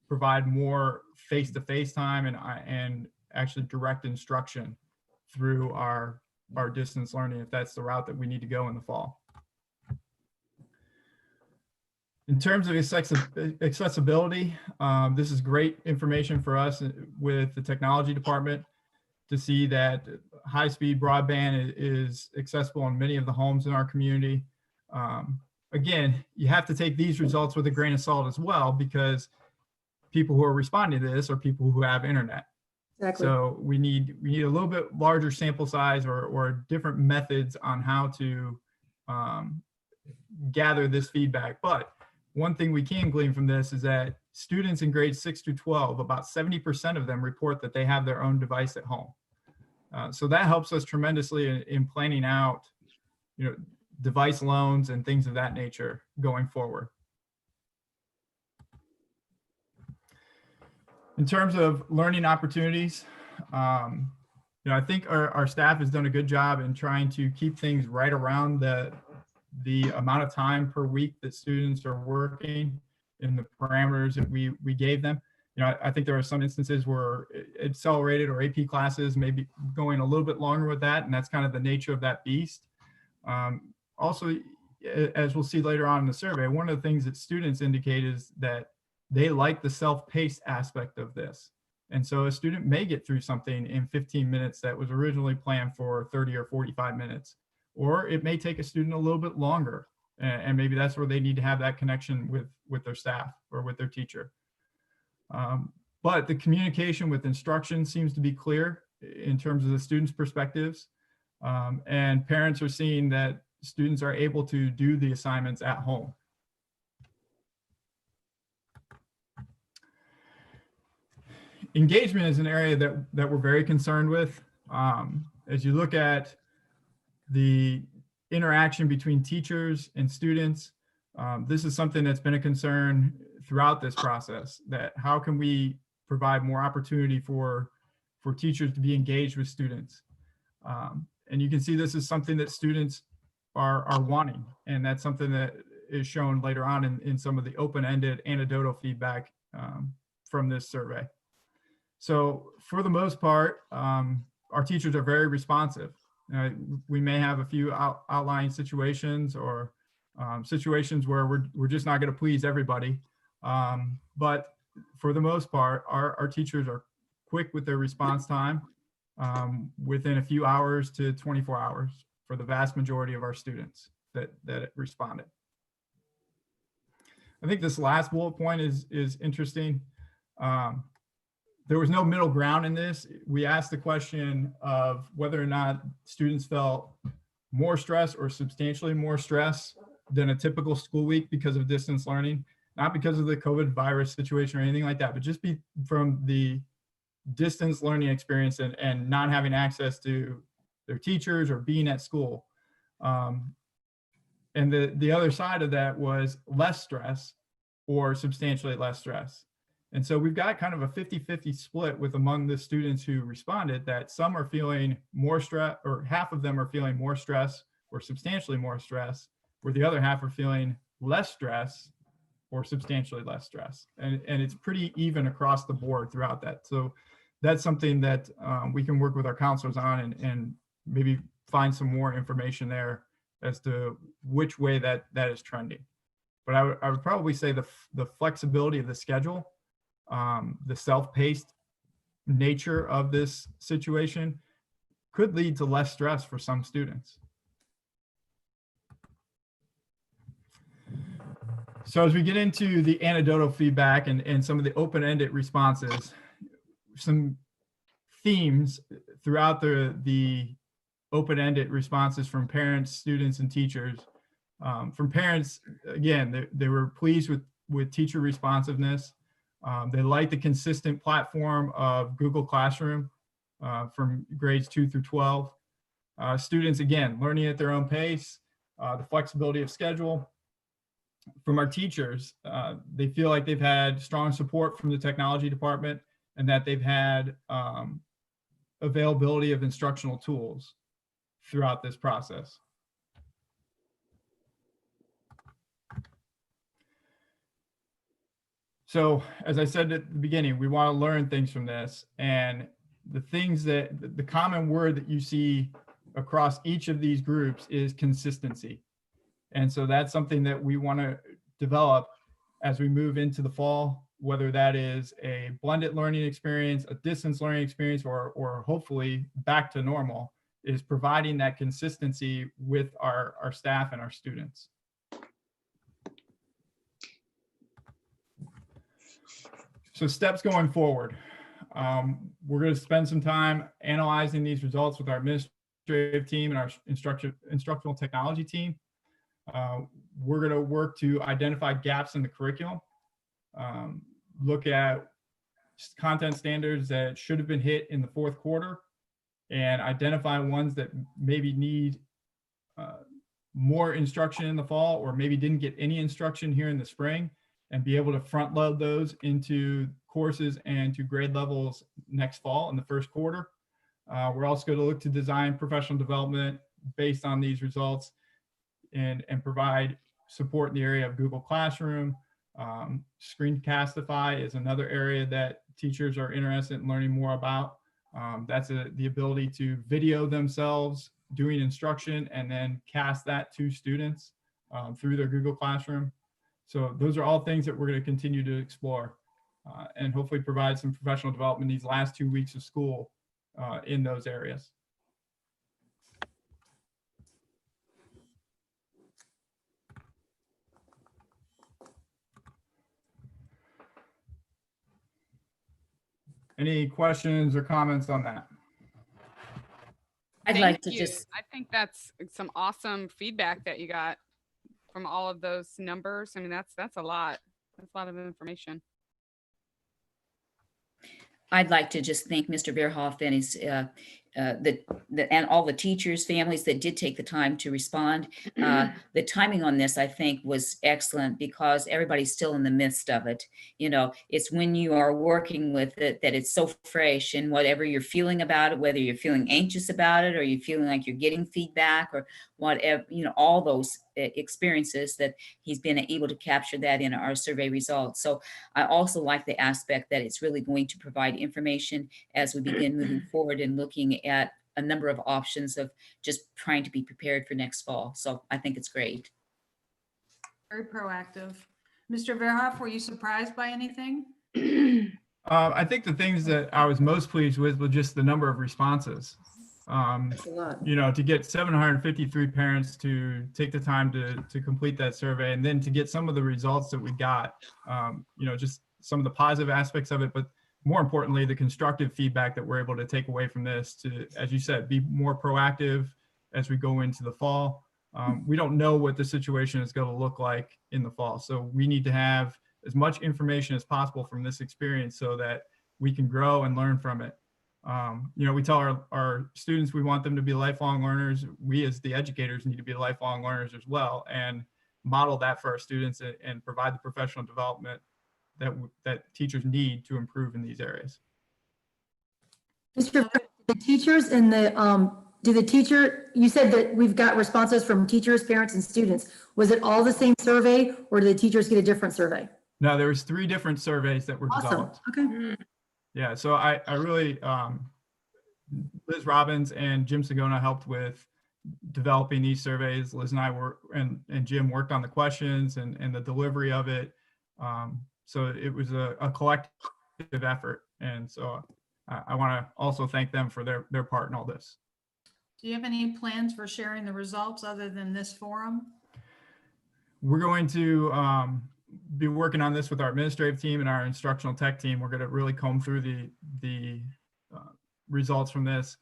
provide more face-to-face time and actually direct instruction through our distance learning, if that's the route that we need to go in the fall. In terms of accessibility, this is great information for us with the technology department to see that high-speed broadband is accessible in many of the homes in our community. Again, you have to take these results with a grain of salt as well, because people who are responding to this are people who have internet. Exactly. So we need a little bit larger sample size or different methods on how to gather this feedback. But one thing we can glean from this is that students in grades 6 through 12, about 70% of them report that they have their own device at home. So that helps us tremendously in planning out, device loans and things of that nature going forward. In terms of learning opportunities, I think our staff has done a good job in trying to keep things right around the amount of time per week that students are working in the parameters that we gave them. I think there are some instances where accelerated or AP classes may be going a little bit longer with that, and that's kind of the nature of that beast. Also, as we'll see later on in the survey, one of the things that students indicate is that they like the self-paced aspect of this. And so a student may get through something in 15 minutes that was originally planned for 30 or 45 minutes. Or it may take a student a little bit longer, and maybe that's where they need to have that connection with their staff or with their teacher. But the communication with instruction seems to be clear in terms of the students' perspectives, and parents are seeing that students are able to do the assignments at home. Engagement is an area that we're very concerned with. As you look at the interaction between teachers and students, this is something that's been a concern throughout this process, that how can we provide more opportunity for teachers to be engaged with students. And you can see this is something that students are wanting, and that's something that is shown later on in some of the open-ended anecdotal feedback from this survey. So for the most part, our teachers are very responsive. We may have a few outlying situations or situations where we're just not going to please everybody. But for the most part, our teachers are quick with their response time, within a few hours to 24 hours for the vast majority of our students that responded. I think this last bullet point is interesting. There was no middle ground in this. We asked the question of whether or not students felt more stress or substantially more stress than a typical school week because of distance learning, not because of the COVID virus situation or anything like that, but just from the distance learning experience and not having access to their teachers or being at school. And the other side of that was less stress or substantially less stress. And so we've got kind of a 50-50 split among the students who responded, that some are feeling more stress, or half of them are feeling more stress or substantially more stress, where the other half are feeling less stress or substantially less stress. And it's pretty even across the board throughout that. So that's something that we can work with our counselors on and maybe find some more information there as to which way that is trending. But I would probably say the flexibility of the schedule, the self-paced nature of this situation could lead to less stress for some students. So as we get into the anecdotal feedback and some of the open-ended responses, some themes throughout the open-ended responses from parents, students, and teachers. From parents, again, they were pleased with teacher responsiveness. They liked the consistent platform of Google Classroom from grades 2 through 12. Students, again, learning at their own pace, the flexibility of schedule. From our teachers, they feel like they've had strong support from the technology department and that they've had availability of instructional tools throughout this process. So, as I said at the beginning, we want to learn things from this, and the things that the common word that you see across each of these groups is consistency. And so that's something that we want to develop as we move into the fall, whether that is a blended learning experience, a distance learning experience, or hopefully back to normal, is providing that consistency with our staff and our students. So steps going forward. We're going to spend some time analyzing these results with our administrative team and our instructional technology team. We're going to work to identify gaps in the curriculum, look at content standards that should have been hit in the fourth quarter, and identify ones that maybe need more instruction in the fall, or maybe didn't get any instruction here in the spring, and be able to front load those into courses and to grade levels next fall in the first quarter. We're also going to look to design professional development based on these results and provide support in the area of Google Classroom. Screencastify is another area that teachers are interested in learning more about. That's the ability to video themselves doing instruction and then cast that to students through their Google Classroom. So those are all things that we're going to continue to explore and hopefully provide some professional development these last 2 weeks of school in those areas. Any questions or comments on that? I'd like to Thank you. just, I think that's some awesome feedback that you got from all of those numbers. I mean, that's a lot. That's a lot of information. I'd like to just thank Mr. Verhoff and his, and all the teachers, families that did take the time to respond. The timing on this, I think, was excellent because everybody's still in the midst of it. You know, it's when you are working with it that it's so fresh, and whatever you're feeling about it, whether you're feeling anxious about it or you're feeling like you're getting feedback or whatever, you know, all those experiences, that he's been able to capture that in our survey results. So I also like the aspect that it's really going to provide information as we begin moving forward and looking at a number of options of just trying to be prepared for next fall. So I think it's great. Very proactive. Mr. Verhoff, were you surprised by anything? I think the things that I was most pleased with was just the number of responses. You know, to get 753 parents to take the time to complete that survey, and then to get some of the results that we got, you know, just some of the positive aspects of it, but more importantly, the constructive feedback that we're able to take away from this to, as you said, be more proactive as we go into the fall. We don't know what the situation is going to look like in the fall, so we need to have as much information as possible from this experience so that we can grow and learn from it. You know, we tell our students we want them to be lifelong learners. We as the educators need to be lifelong learners as well, and model that for our students and provide the professional development that teachers need to improve in these areas. Mr. The teachers and you said that we've got responses from teachers, parents, and students. Was it all the same survey, or did the teachers get a different survey? No, there was 3 different surveys that were Awesome. developed. Okay. Yeah, so I really, Liz Robbins and Jim Sagona helped with developing these surveys. Liz and I were, and Jim worked on the questions and the delivery of it. So it was a collective effort. And so I want to also thank them for their part in all this. Do you have any plans for sharing the results other than this forum? We're going to be working on this with our administrative team and our instructional tech team. We're going to really comb through the results from this.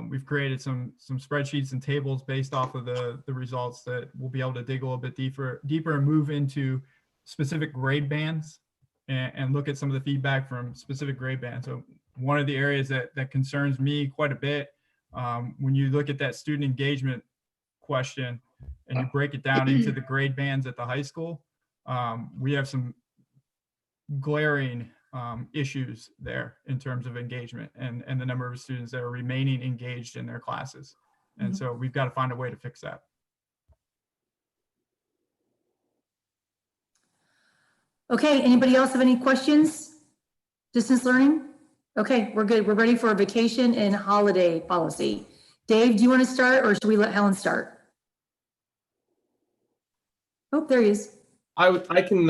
We've created some spreadsheets and tables based off of the results that we'll be able to dig a little bit deeper and move into specific grade bands and look at some of the feedback from specific grade bands. So one of the areas that concerns me quite a bit, when you look at that student engagement question and you break it down into the grade bands at the high school, we have some glaring issues there in terms of engagement and the number of students that are remaining engaged in their classes. And so we've got to find a way to fix that. Okay, anybody else have any questions? Distance learning? Okay, we're good. We're ready for a vacation and holiday policy. Dave, do you want to start or should we let Helen start? Oh, there he is. I can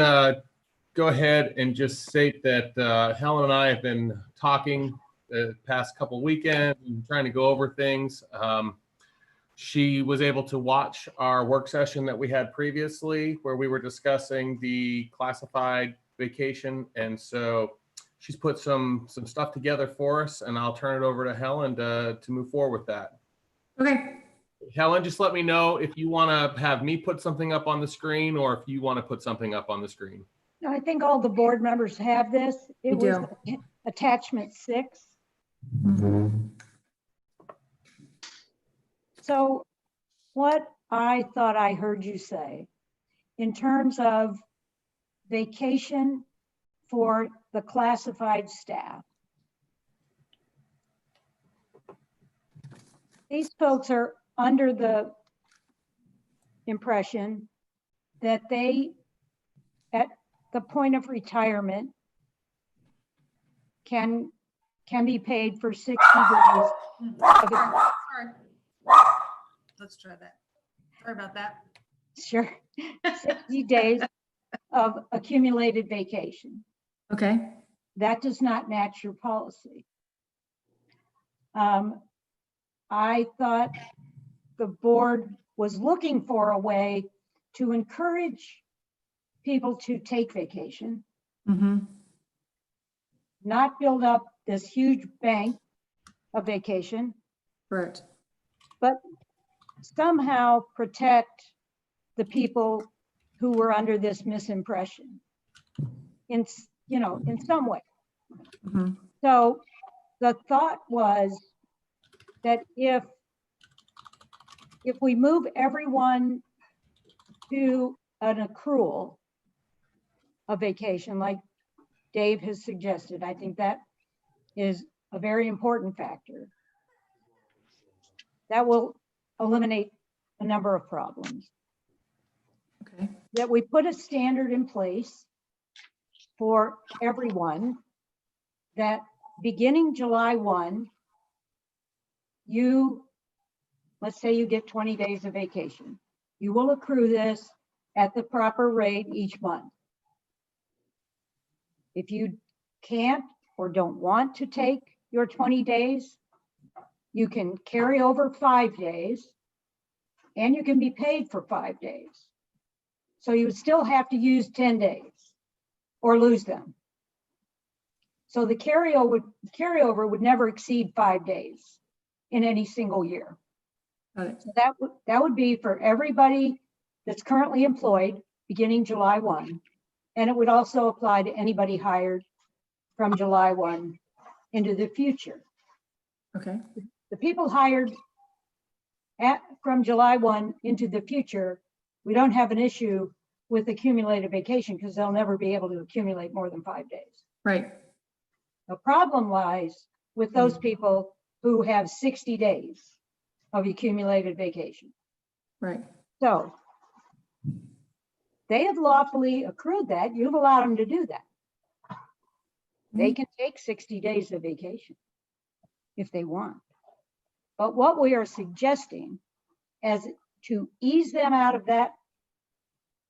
go ahead and just state that Helen and I have been talking the past couple weekends and trying to go over things. She was able to watch our work session that we had previously where we were discussing the classified vacation. And so she's put some stuff together for us, and I'll turn it over to Helen to move forward with that. Okay. Helen, just let me know if you want to have me put something up on the screen or if you want to put something up on the screen. I think all the board members have this. It We was attachment 6. So what I thought I heard you say in terms of vacation for the classified staff. These folks are under the impression that they, at the point of retirement, can be paid for 60 days. Sorry. Let's try that. Sorry about that. Sure, 60 days of accumulated vacation. Okay. That does not match your policy. I thought the board was looking for a way to encourage people to take vacation, not build up this huge bank of vacation, Correct. but somehow protect the people who were under this misimpression in some way. So the thought was that if we move everyone to an accrual of vacation, like Dave has suggested, I think that is a very important factor. That will eliminate a number of problems. Okay. That we put a standard in place for everyone that beginning July 1, let's say you get 20 days of vacation. You will accrue this at the proper rate each month. If you can't or don't want to take your 20 days, you can carry over 5 days and you can be paid for 5 days. So you would still have to use 10 days or lose them. So the carryover would never exceed 5 days in any single year. Got it. So that would be for everybody that's currently employed beginning July 1. And it would also apply to anybody hired from July 1 into the future. Okay. The people hired from July 1 into the future, we don't have an issue with accumulated vacation because they'll never be able to accumulate more than 5 days. Right. The problem lies with those people who have 60 days of accumulated vacation. Right. So they have lawfully accrued that. You've allowed them to do that. They can take 60 days of vacation if they want. But what we are suggesting as to ease them out of that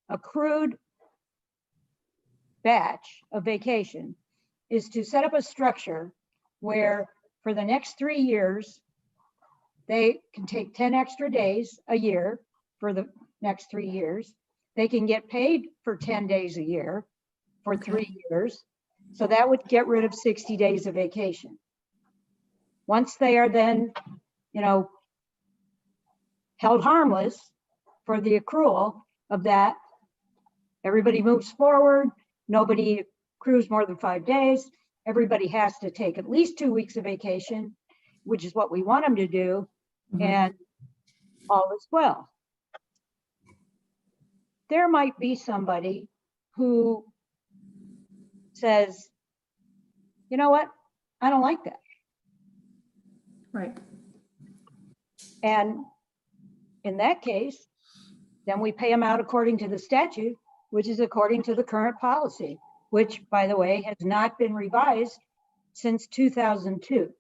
accrued batch of vacation is to set up a structure where for the next 3 years, they can take 10 extra days a year for the next 3 years. They can get paid for 10 days a year for 3 years. So that would get rid of 60 days of vacation. Once they are then, held harmless for the accrual of that, everybody moves forward. Nobody accrues more than 5 days. Everybody has to take at least 2 weeks of vacation, which is what we want them to do, and all is well. There might be somebody who says, you know what, I don't like that. Right. And in that case, then we pay them out according to the statute, which is according to the current policy, which, by the way, has not been revised since 2002.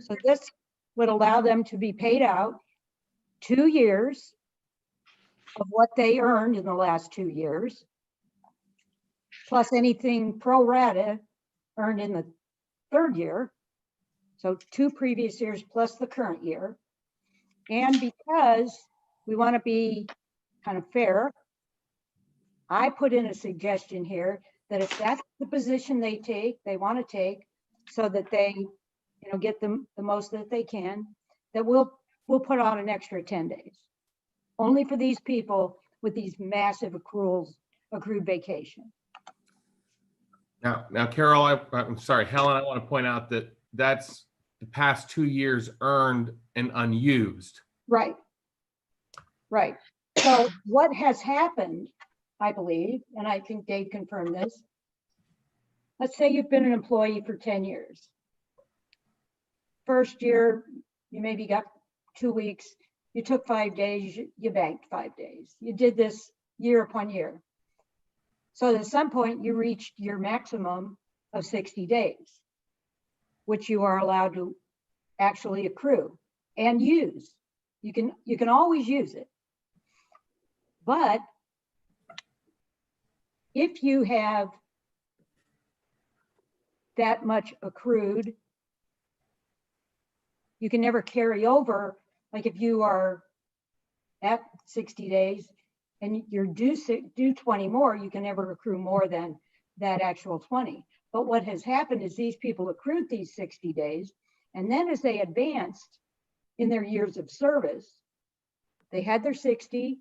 So this would allow them to be paid out 2 years of what they earned in the last 2 years, plus anything pro rata earned in the 3rd year. So 2 previous years plus the current year. And because we want to be kind of fair, I put in a suggestion here that if that's the position they want to take, so that they, get them the most that they can, that we'll put on an extra 10 days, only for these people with these massive accrued vacation. Now, Carol, I'm sorry, Helen, I want to point out that that's the past 2 years earned and unused. Right. Right. So what has happened, I believe, and I think Dave confirmed this. Let's say you've been an employee for 10 years. First year, you maybe got 2 weeks. You took 5 days, you banked 5 days. You did this year upon year. So at some point you reached your maximum of 60 days, which you are allowed to actually accrue and use. You can always use it. But if you have that much accrued, you can never carry over. Like if you are at 60 days and you're due 20 more, you can never accrue more than that actual 20. But what has happened is these people accrued these 60 days, and then as they advanced in their years of service, they had their 60,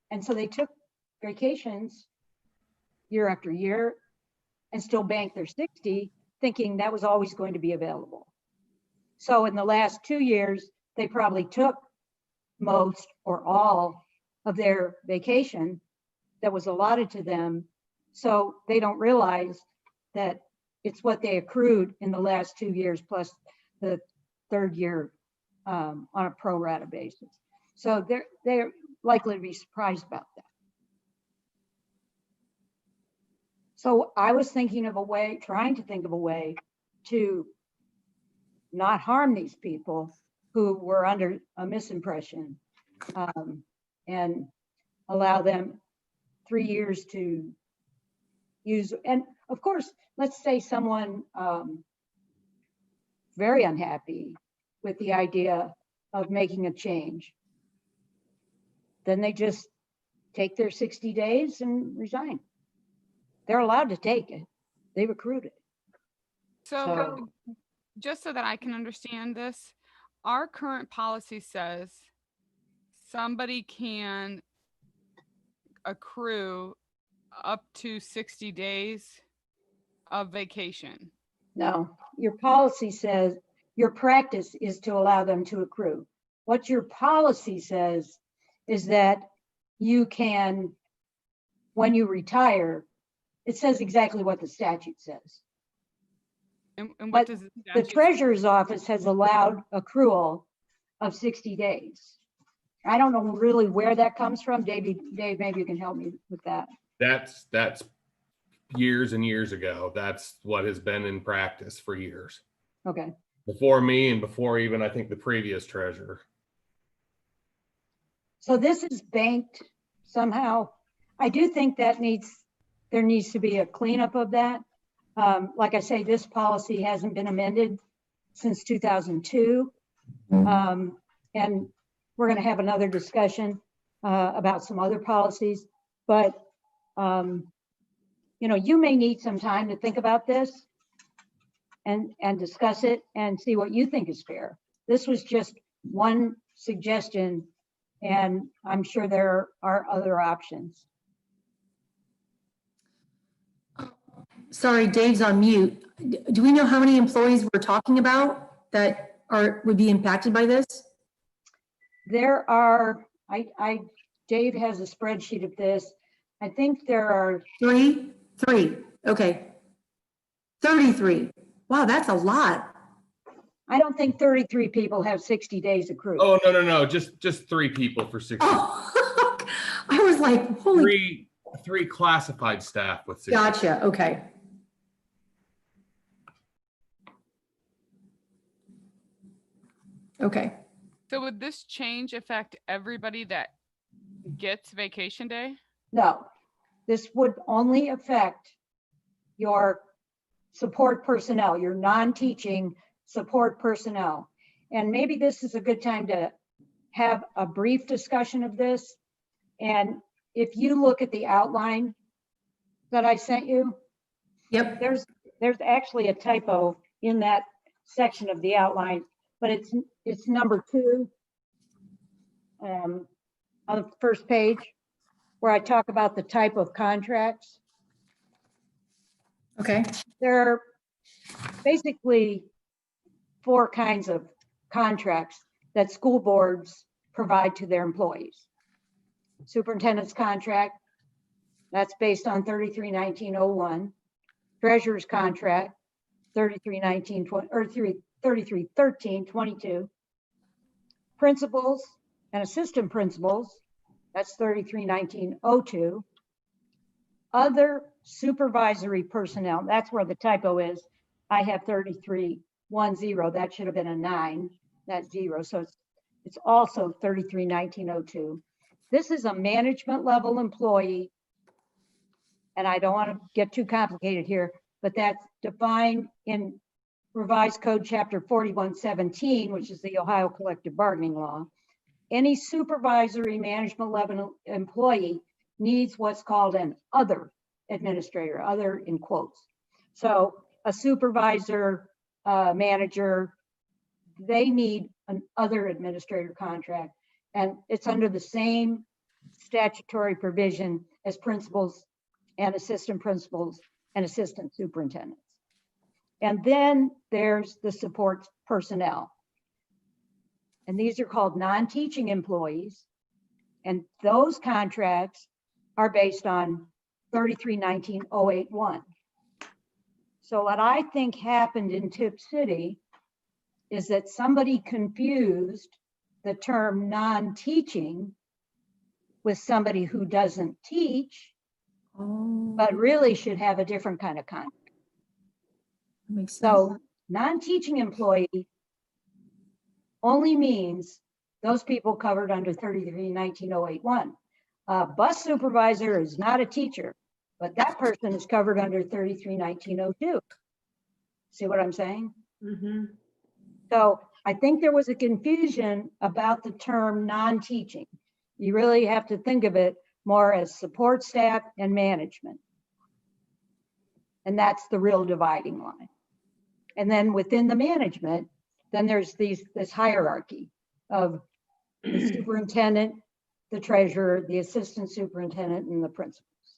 and so they took vacations year after year and still banked their 60, thinking that was always going to be available. So in the last 2 years, they probably took most or all of their vacation that was allotted to them. So they don't realize that it's what they accrued in the last 2 years plus the 3rd year on a pro rata basis. So they're likely to be surprised about that. So I was thinking of a way, trying to think of a way to not harm these people who were under a misimpression, and allow them 3 years to use. And of course, let's say someone very unhappy with the idea of making a change, then they just take their 60 days and resign. They're allowed to take it. They've accrued it. So just so that I can understand this, our current policy says somebody can accrue up to 60 days of vacation. No, your policy says your practice is to allow them to accrue. What your policy says is that you can, when you retire, it says exactly what the statute says. And But what does the the statute? treasurer's office has allowed accrual of 60 days. I don't know really where that comes from. Dave, maybe you can help me with that. That's years and years ago. That's what has been in practice for years. Okay. Before me and before even, I think, the previous treasurer. So this is banked somehow. I do think that there needs to be a cleanup of that. Like I say, this policy hasn't been amended since 2002. And we're going to have another discussion about some other policies, but you may need some time to think about this and discuss it and see what you think is fair. This was just one suggestion, and I'm sure there are other options. Sorry, Dave's on mute. Do we know how many employees we're talking about that would be impacted by this? There are, Dave has a spreadsheet of this. I think there are Three, okay. 33. Wow, that's a lot. I don't think 33 people have 60 days accrued. Oh, no. Just 3 people for 60. Oh, I was like, holy. Three classified staff with 60. Gotcha, okay. Okay, So would this change affect everybody that gets vacation day? No, this would only affect your support personnel, your non-teaching support personnel. And maybe this is a good time to have a brief discussion of this. And if you look at the outline that I sent you, yep, there's actually a typo in that section of the outline, but it's number 2 on the first page, where I talk about the type of contracts. okay, There are basically 4 kinds of contracts that school boards provide to their employees. Superintendent's contract, that's based on 331901. Treasurer's contract, 3319 or 331322. Principals and assistant principals, that's 331902. Other supervisory personnel, that's where the typo is. I have 3310, that should have been a 9, that's 0. So it's also 331902. This is a management level employee. And I don't want to get too complicated here, but that's defined in Revised Code Chapter 4117, which is the Ohio Collective Bargaining Law. Any supervisory management level employee needs what's called an other administrator, other in quotes. So a supervisor, manager, they need an other administrator contract, and it's under the same statutory provision as principals and assistant principals and assistant superintendents. And then there's the support personnel. And these are called non-teaching employees. And those contracts are based on 3319-081. So what I think happened in Tip City is that somebody confused the term non-teaching with somebody who doesn't teach, but really should have a different kind of contract. makes sense. So non-teaching employee only means those people covered under 3319-081. Bus supervisor is not a teacher, but that person is covered under 3319-02. See what I'm saying? Mhm. So I think there was a confusion about the term non-teaching. You really have to think of it more as support staff and management. And that's the real dividing line. And then within the management, then there's this hierarchy of the superintendent, the treasurer, the assistant superintendent, and the principals,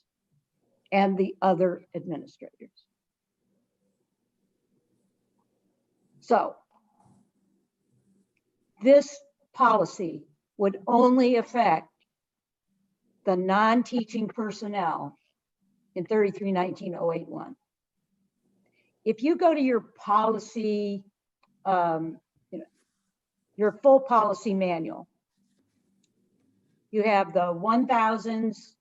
and the other administrators. So this policy would only affect the non-teaching personnel in 3319-081. If you go to your policy, your full policy manual, you have the 1000s,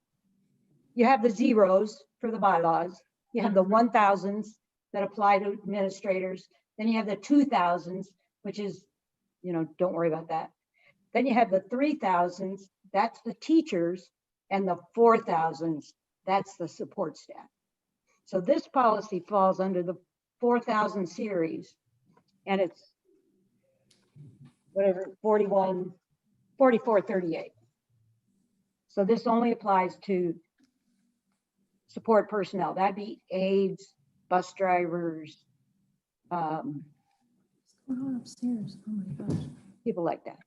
you have the zeros for the bylaws, You have the 1,000s that apply to administrators. Then you have the 2,000s, which is, don't worry about that. Then you have the 3,000s, that's the teachers, and the 4,000s, that's the support staff. So this policy falls under the 4,000 series, and it's whatever, 4438. So this only applies to support personnel. That'd be aides, bus drivers, What's going on upstairs? Oh my gosh. people like that.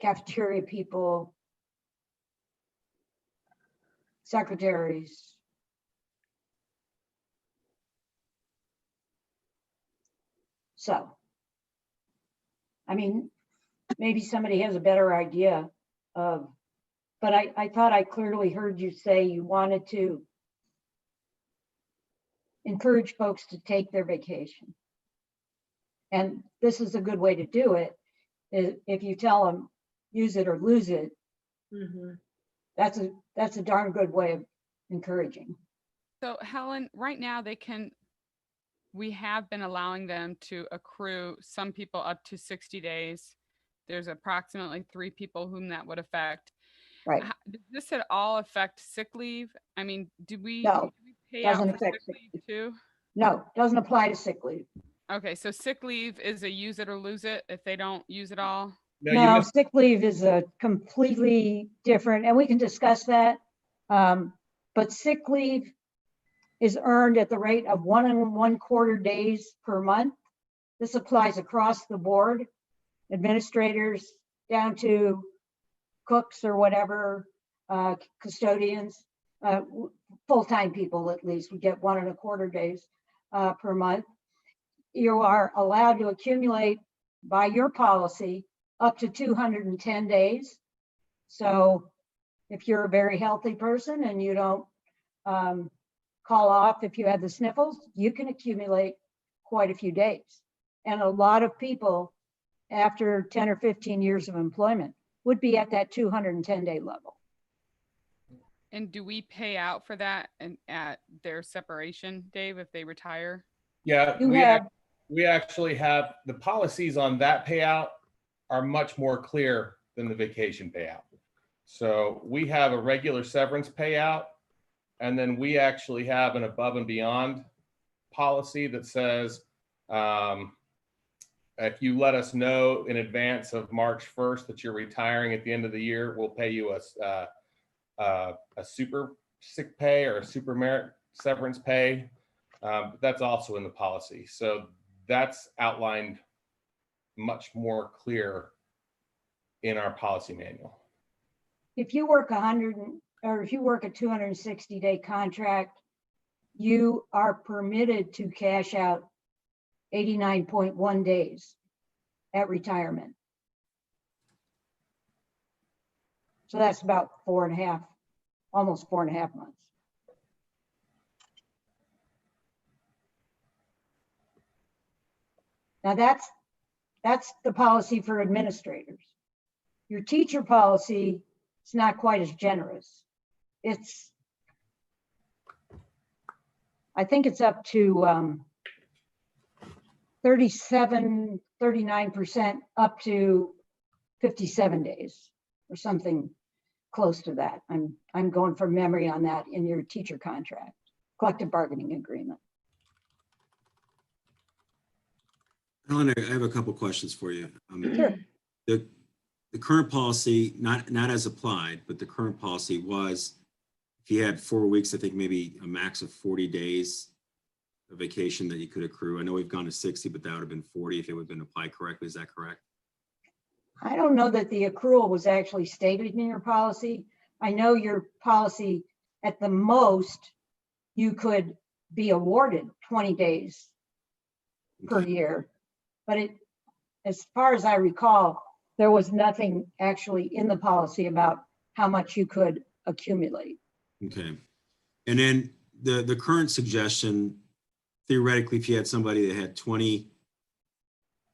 Cafeteria people, secretaries. So, I mean, maybe somebody has a better idea of, but I thought I clearly heard you say you wanted to encourage folks to take their vacation. And this is a good way to do it, is if you tell them, use it or lose it. Mhm. That's a darn good way of encouraging. So Helen, right now we have been allowing them to accrue some people up to 60 days. There's approximately 3 people whom that would affect. Right. Does this at all affect sick leave? I mean, do we No, pay out doesn't for sick affect sick leave too? No, doesn't apply to sick leave. Okay, so sick leave is a use it or lose it if they don't use it all? No, you No, missed, sick leave is a completely different, and we can discuss that. But sick leave is earned at the rate of 1 1/4 days per month. This applies across the board, administrators down to cooks or whatever, custodians, full-time people at least, we get 1 1/4 days per month. You are allowed to accumulate by your policy up to 210 days. So if you're a very healthy person and you don't call off if you have the sniffles, you can accumulate quite a few days. And a lot of people after 10 or 15 years of employment would be at that 210-day level. And do we pay out for that and at their separation, Dave, if they retire? yeah, You have, we actually have, the policies on that payout are much more clear than the vacation payout. So we have a regular severance payout, and then we actually have an above and beyond policy that says, if you let us know in advance of March 1st that you're retiring at the end of the year, we'll pay you a super sick pay or a super merit severance pay. That's also in the policy. So that's outlined much more clear in our policy manual. if you work 100, or if you work a 260-day contract, you are permitted to cash out 89.1 days at retirement. So that's about 4.5, almost 4.5 months. Now that's the policy for administrators. Your teacher policy is not quite as generous. I think it's up to 37, 39% up to 57 days or something close to that. I'm going from memory on that in your teacher contract, collective bargaining agreement. Helen, I have a couple questions for you. Sure. The current policy, not as applied, but the current policy was, if you had 4 weeks, I think maybe a max of 40 days of vacation that you could accrue. I know we've gone to 60, but that would have been 40 if it would have been applied correctly. Is that correct? I don't know that the accrual was actually stated in your policy. I know your policy, at the most, you could be awarded 20 days per year. But as far as I recall, there was nothing actually in the policy about how much you could accumulate. Okay. And then the current suggestion, theoretically, if you had somebody that had 20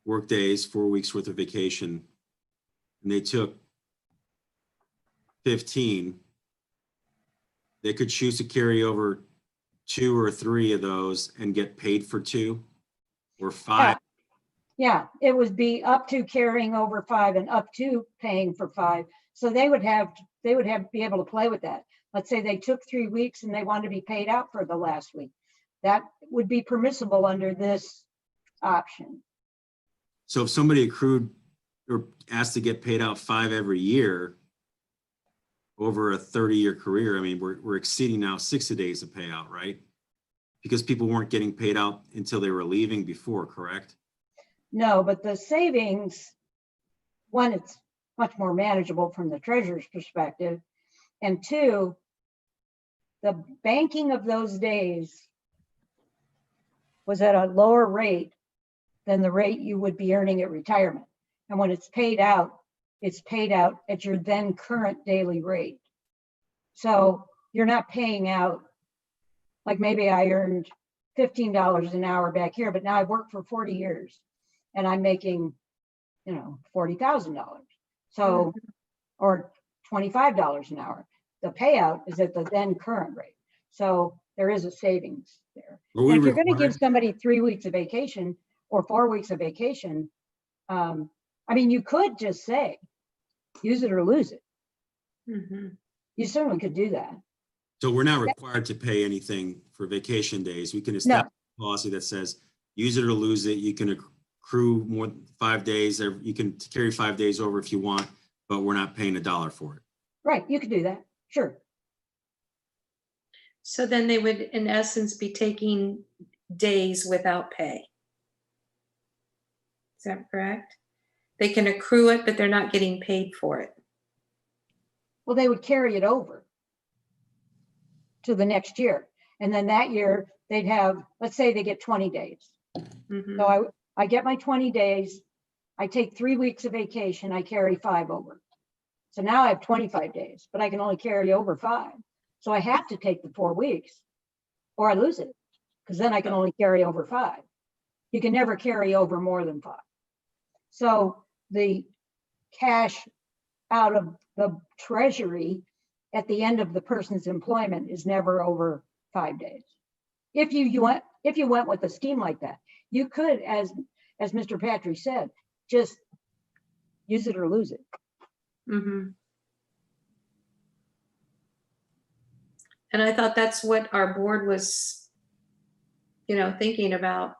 work days, 4 weeks worth of vacation, and they took 15, they could choose to carry over 2 or 3 of those and get paid for 2 or 5? Yeah, it would be up to carrying over 5 and up to paying for 5. So they would be able to play with that. Let's say they took 3 weeks and they wanted to be paid out for the last week. That would be permissible under this option. So if somebody accrued or asked to get paid out 5 every year over a 30-year career, I mean, we're exceeding now 60 days of payout, right? Because people weren't getting paid out until they were leaving before, correct? No, but the savings, one, it's much more manageable from the treasurer's perspective. And 2, the banking of those days was at a lower rate than the rate you would be earning at retirement. And when it's paid out at your then current daily rate. So you're not paying out, like maybe I earned $15 an hour back here, but now I've worked for 40 years and I'm making, $40,000. So, or $25 an hour. The payout is at the then current rate. So there is a savings there. Are we And if you're going to required- give somebody 3 weeks of vacation or 4 weeks of vacation, I mean, you could just say, use it or lose it. Mhm. You certainly could do that. So we're not required to pay anything for vacation days. We can establish a policy that says, use it or lose it. You can accrue more than 5 days, or you can carry 5 days over if you want, but we're not paying $1 for it. Right, you could do that, sure. So then they would, in essence, be taking days without pay. Is that correct? They can accrue it, but they're not getting paid for it. Well, they would carry it over to the next year. And then that year they'd have, let's say they get 20 days. Mhm. So I get my 20 days, I take 3 weeks of vacation, I carry 5 over. So now I have 25 days, but I can only carry over 5. So I have to take the 4 weeks or I lose it, because then I can only carry over 5. You can never carry over more than 5. So the cash out of the treasury at the end of the person's employment is never over 5 days. If you went with a scheme like that, you could, as Mr. Patry said, just use it or lose it. Mhm. And I thought that's what our board was, thinking about.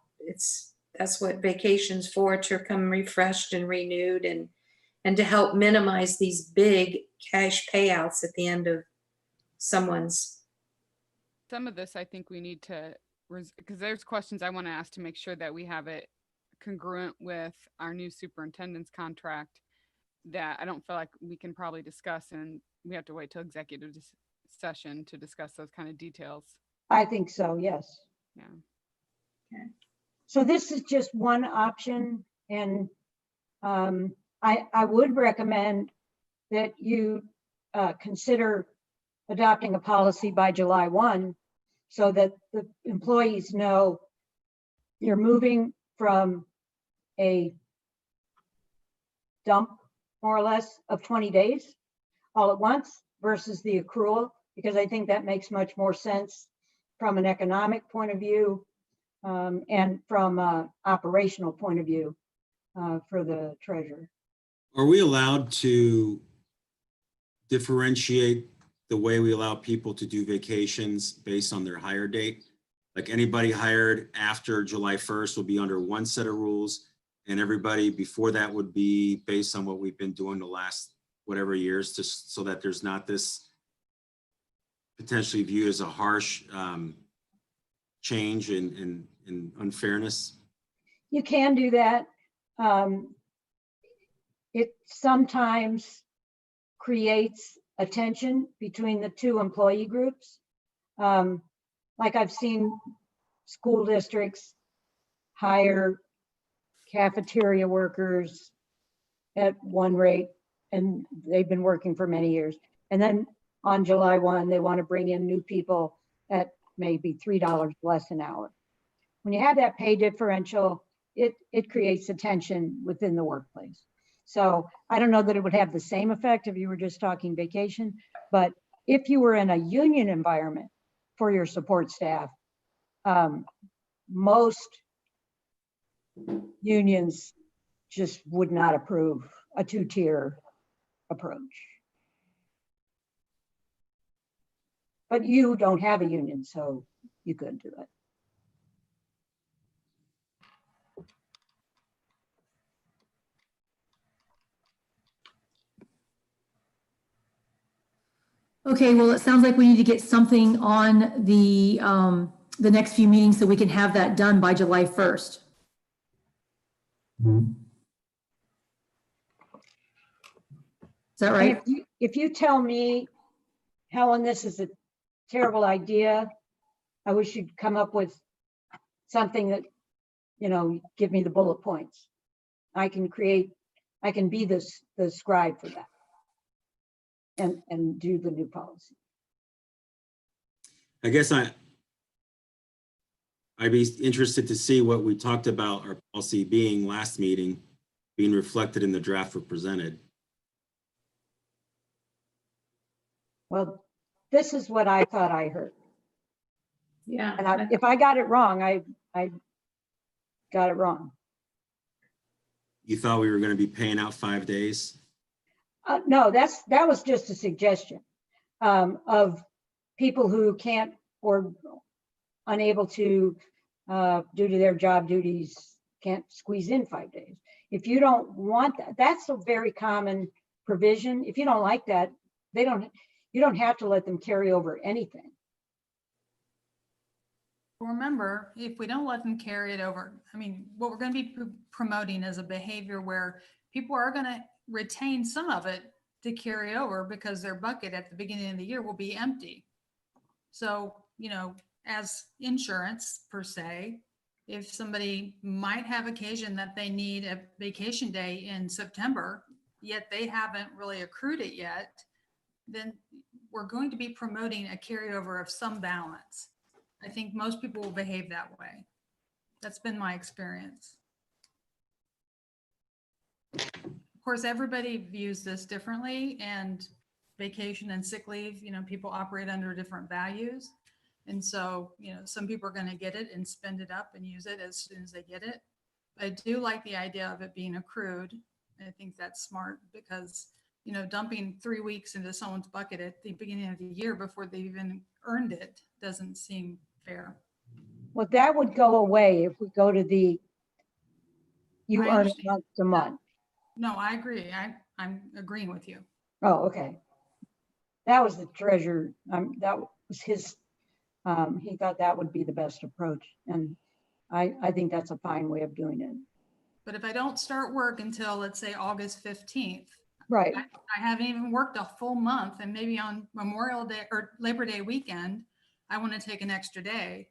That's what vacation's for, to come refreshed and renewed and to help minimize these big cash payouts at the end of someone's. Some of this, I think we need to, because there's questions I want to ask to make sure that we have it congruent with our new superintendent's contract that I don't feel like we can probably discuss, and we have to wait till executive session to discuss those kind of details. I think so, yes. Yeah. Okay. So this is just one option, and I would recommend that you consider adopting a policy by July 1 so that the employees know you're moving from a dump, more or less, of 20 days all at once versus the accrual, because I think that makes much more sense from an economic point of view and from an operational point of view for the treasurer. Are we allowed to differentiate the way we allow people to do vacations based on their hire date? Like anybody hired after July 1st will be under one set of rules, and everybody before that would be based on what we've been doing the last whatever years, just so that there's not this potentially viewed as a harsh change in unfairness? You can do that. It sometimes creates a tension between the two employee groups. Like I've seen school districts hire cafeteria workers at one rate, and they've been working for many years. And then on July 1, they want to bring in new people at maybe $3 less an hour. When you have that pay differential, it creates a tension within the workplace. So I don't know that it would have the same effect if you were just talking vacation, but if you were in a union environment for your support staff, most unions just would not approve a two-tier approach. But you don't have a union, so you could do it. Okay, well, it sounds like we need to get something on the next few meetings so we can have that done by July 1st. Is that And right? if you tell me, Helen, this is a terrible idea, I wish you'd come up with something that, give me the bullet points. I can be the scribe for that. And do the new policy. I guess I'd be interested to see what we talked about our policy being last meeting, being reflected in the draft we presented. Well, this is what I thought I heard. Yeah. And if I got it wrong, I got it wrong. You thought we were going to be paying out 5 days? No, that was just a suggestion of people who can't or unable to, due to their job duties, can't squeeze in 5 days. If you don't want that, that's a very common provision. If you don't like that, you don't have to let them carry over anything. Remember, if we don't let them carry it over, I mean, what we're going to be promoting is a behavior where people are going to retain some of it to carry over because their bucket at the beginning of the year will be empty. So, as insurance per se, if somebody might have occasion that they need a vacation day in September, yet they haven't really accrued it yet, then we're going to be promoting a carryover of some balance. I think most people will behave that way. That's been my experience. Of course, everybody views this differently, and vacation and sick leave, people operate under different values. And so, some people are going to get it and spend it up and use it as soon as they get it. But I do like the idea of it being accrued. I think that's smart because, dumping 3 weeks into someone's bucket at the beginning of the year before they've even earned it doesn't seem fair. Well, that would go away if we go to you I earn it understand. month to month. No, I agree. I'm agreeing with you. Oh, okay. That was the treasurer. That was his, he thought that would be the best approach. And I think that's a fine way of doing it. But if I don't start work until, let's say, August 15th, Right. I haven't even worked a full month, and maybe on Memorial Day or Labor Day weekend, I want to take an extra day.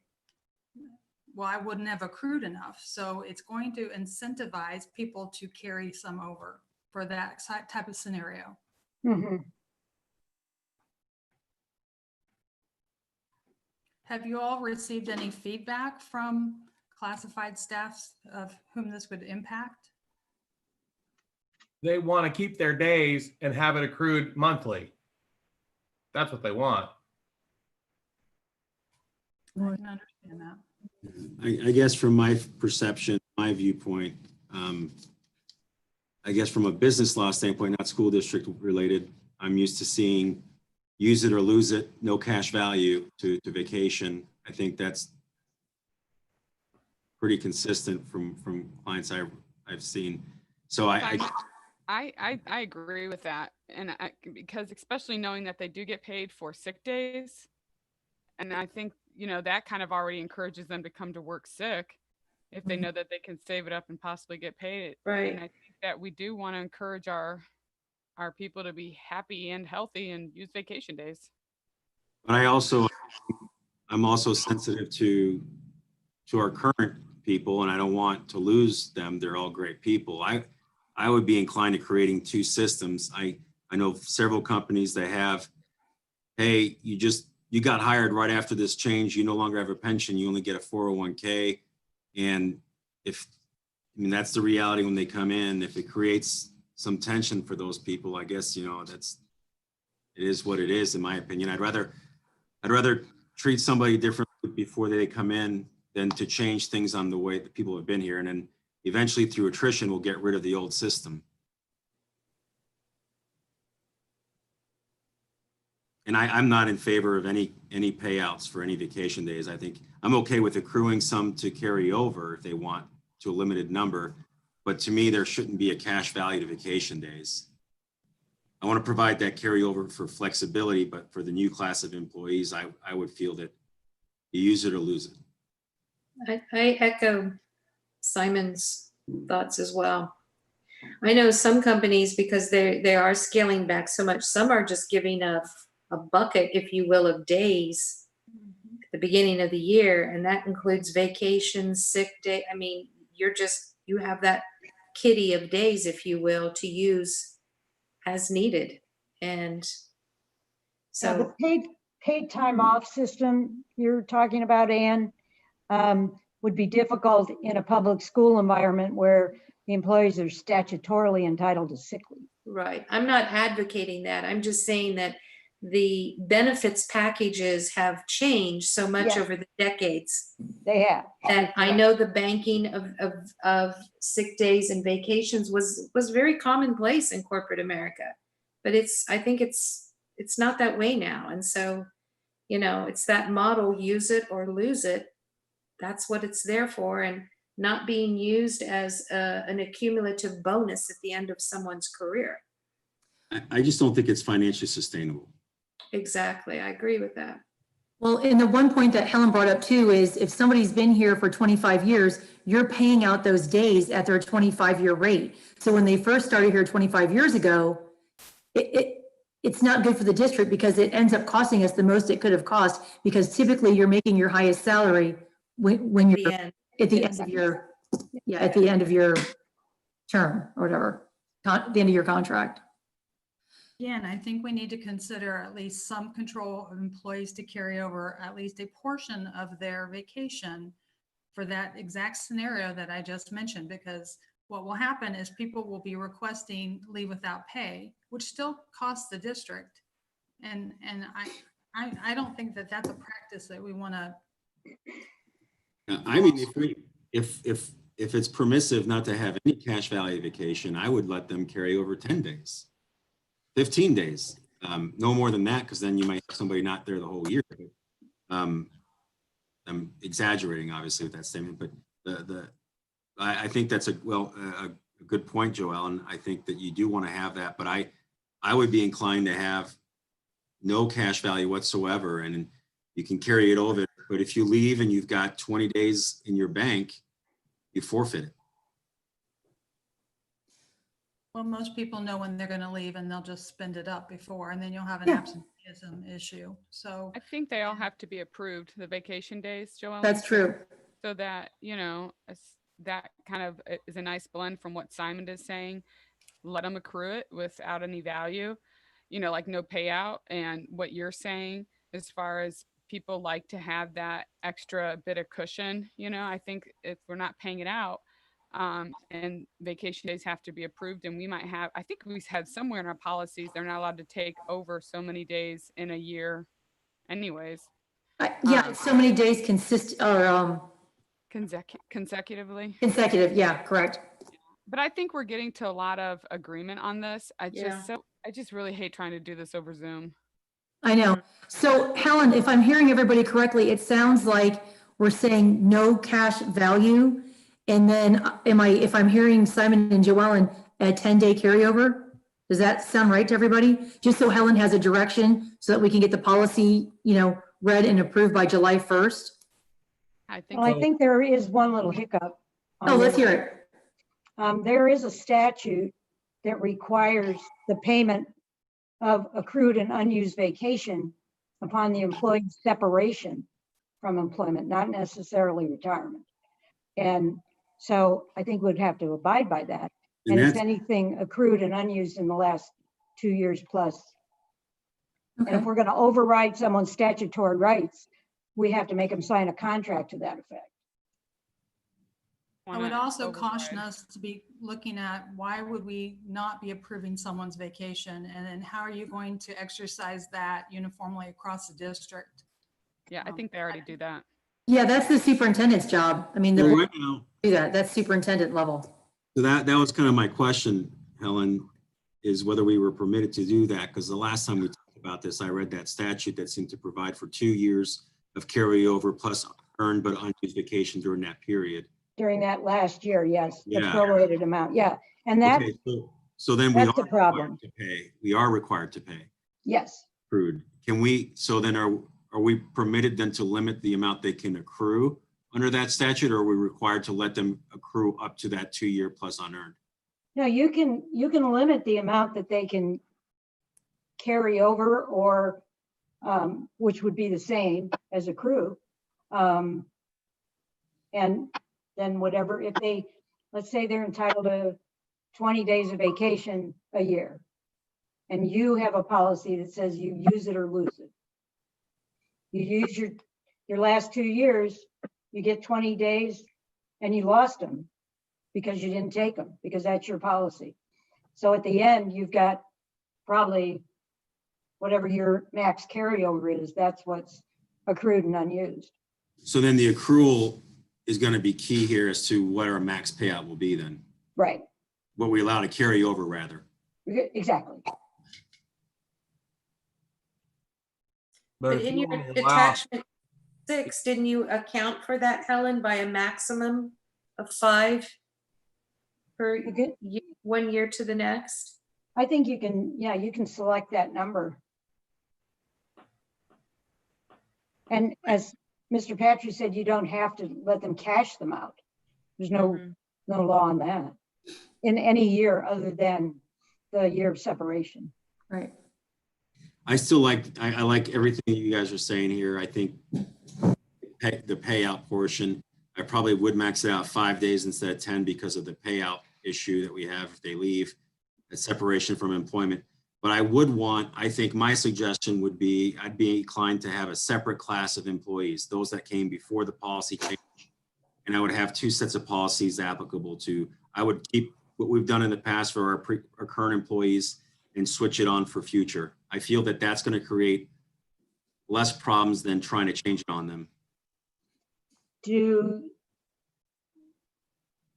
Well, I wouldn't have accrued enough. So it's going to incentivize people to carry some over for that type of scenario. Mhm. Have you all received any feedback from classified staffs of whom this would impact? They want to keep their days and have it accrued monthly. That's what they want. I can understand that. I guess from my perception, my viewpoint, I guess from a business law standpoint, not school district related, I'm used to seeing use it or lose it, no cash value to vacation. I think that's pretty consistent from clients I've seen. So I agree with that. And because especially knowing that they do get paid for sick days. And I think, that kind of already encourages them to come to work sick if they know that they can save it up and possibly get paid. Right. And I think that we do want to encourage our people to be happy and healthy and use vacation days. But I'm also sensitive to our current people, and I don't want to lose them. They're all great people. I would be inclined to creating two systems. I know several companies that have, hey, you got hired right after this change. You no longer have a pension. You only get a 401k. And that's the reality when they come in. If it creates some tension for those people, I guess, it is what it is, in my opinion. I'd rather treat somebody differently before they come in than to change things on the way that people have been here. And then eventually through attrition, we'll get rid of the old system. And I'm not in favor of any payouts for any vacation days. I think I'm okay with accruing some to carry over if they want to a limited number. But to me, there shouldn't be a cash value to vacation days. I want to provide that carryover for flexibility, but for the new class of employees, I would feel that you use it or lose it. I echo Simon's thoughts as well. I know some companies, because they are scaling back so much, some are just giving a bucket, if you will, of days at the beginning of the year, and that includes vacations, sick day. I mean, you have that kitty of days, if you will, to use as needed. And Now, so the paid time off system you're talking about, Ann, would be difficult in a public school environment where the employees are statutorily entitled to sick leave. right. I'm not advocating that. I'm just saying that the benefits packages have changed so much Yeah. over the decades. They have. And I know the banking of sick days and vacations was very commonplace in corporate America. But I think it's not that way now. And so, it's that model, use it or lose it. That's what it's there for, and not being used as an accumulative bonus at the end of someone's career. I just don't think it's financially sustainable. Exactly. I agree with that. Well, and the one point that Helen brought up too is if somebody's been here for 25 years, you're paying out those days at their 25-year rate. So when they first started here 25 years ago, it's not good for the district because it ends up costing us the most it could have cost, because typically you're making your highest salary when you're The end. at the end of your, at the end of your term or whatever, the end of your contract. Again, I think we need to consider at least some control of employees to carry over at least a portion of their vacation for that exact scenario that I just mentioned, because what will happen is people will be requesting leave without pay, which still costs the district. And I don't think that that's a practice that we want to. I mean, if it's permissive not to have any cash value vacation, I would let them carry over 10 days. 15 days, no more than that, because then you might have somebody not there the whole year. I'm exaggerating, obviously, with that statement, but I think that's a good point, Joelle, and I think that you do want to have that, but I would be inclined to have no cash value whatsoever, and you can carry it over. But if you leave and you've got 20 days in your bank, you forfeit it. Well, most people know when they're going to leave and they'll just spend it up before, and then you'll have an Yeah. absenteeism issue. So I think they all have to be approved, the vacation days, Joelle. That's true. So that, that kind of is a nice blend from what Simon is saying. Let them accrue it without any value, like no payout. And what you're saying, as far as people like to have that extra bit of cushion, I think if we're not paying it out, and vacation days have to be approved, and I think we had somewhere in our policies, they're not allowed to take over so many days in a year anyways. So many days Consecutively. consecutive. Yeah, correct. But I think we're getting to a lot of agreement on this. I Yeah. just really hate trying to do this over Zoom. I know. So Helen, if I'm hearing everybody correctly, it sounds like we're saying no cash value. And then if I'm hearing Simon and Joellen, a 10-day carryover? Does that sound right to everybody? Just so Helen has a direction so that we can get the policy, read and approved by July 1st? I think. Well, I think there is one little hiccup. on Oh, let's this. hear it. There is a statute that requires the payment of accrued and unused vacation upon the employee's separation from employment, not necessarily retirement. And so I think we'd have to abide by that. And if that's- anything accrued and unused in the last 2 years plus. And Okay. if we're going to override someone's statutory rights, we have to make them sign a contract to that effect. I would also caution us to be looking at why would we not be approving someone's vacation? And then how are you going to exercise that uniformly across the district? Yeah, I think they already do that. Yeah, that's the superintendent's job. I mean, the Well, board right now, do that. That's superintendent level. so that was kind of my question, Helen, is whether we were permitted to do that, because the last time we talked about this, I read that statute that seemed to provide for 2 years of carryover plus earned but unused vacation during that period. During that last year, yes, the Yeah. prorated amount, yeah. And that, Okay, so then we are that's the problem. required to pay. We are required to pay yes, accrued. Can we, so then are we permitted then to limit the amount they can accrue under that statute, or are we required to let them accrue up to that 2 year plus unearned? no, you can limit the amount that they can carry over or, which would be the same as accrue. And then whatever, if they, let's say they're entitled to 20 days of vacation a year, and you have a policy that says you use it or lose it. You use your last 2 years, you get 20 days and you lost them because you didn't take them, because that's your policy. So at the end, you've got probably whatever your max carryover is, that's what's accrued and unused. So then the accrual is going to be key here as to what our max payout will be then, Right, what we allow to carry over rather. exactly. But But if in you your only allow, attachment 6, didn't you account for that, Helen, by a maximum of 5 per You can, 1 year to the next? I think you can, yeah, you can select that number. And as Mr. Patry said, you don't have to let them cash them out. There's no law on that in any year other than the year of separation. Right. I still like, I like everything you guys are saying here. I think the payout portion, I probably would max it out 5 days instead of 10 because of the payout issue that we have if they leave, a separation from employment. But I would want, I think my suggestion would be, I'd be inclined to have a separate class of employees, those that came before the policy change. And I would have 2 sets of policies applicable to, I would keep what we've done in the past for our current employees and switch it on for future. I feel that that's going to create less problems than trying to change it on them.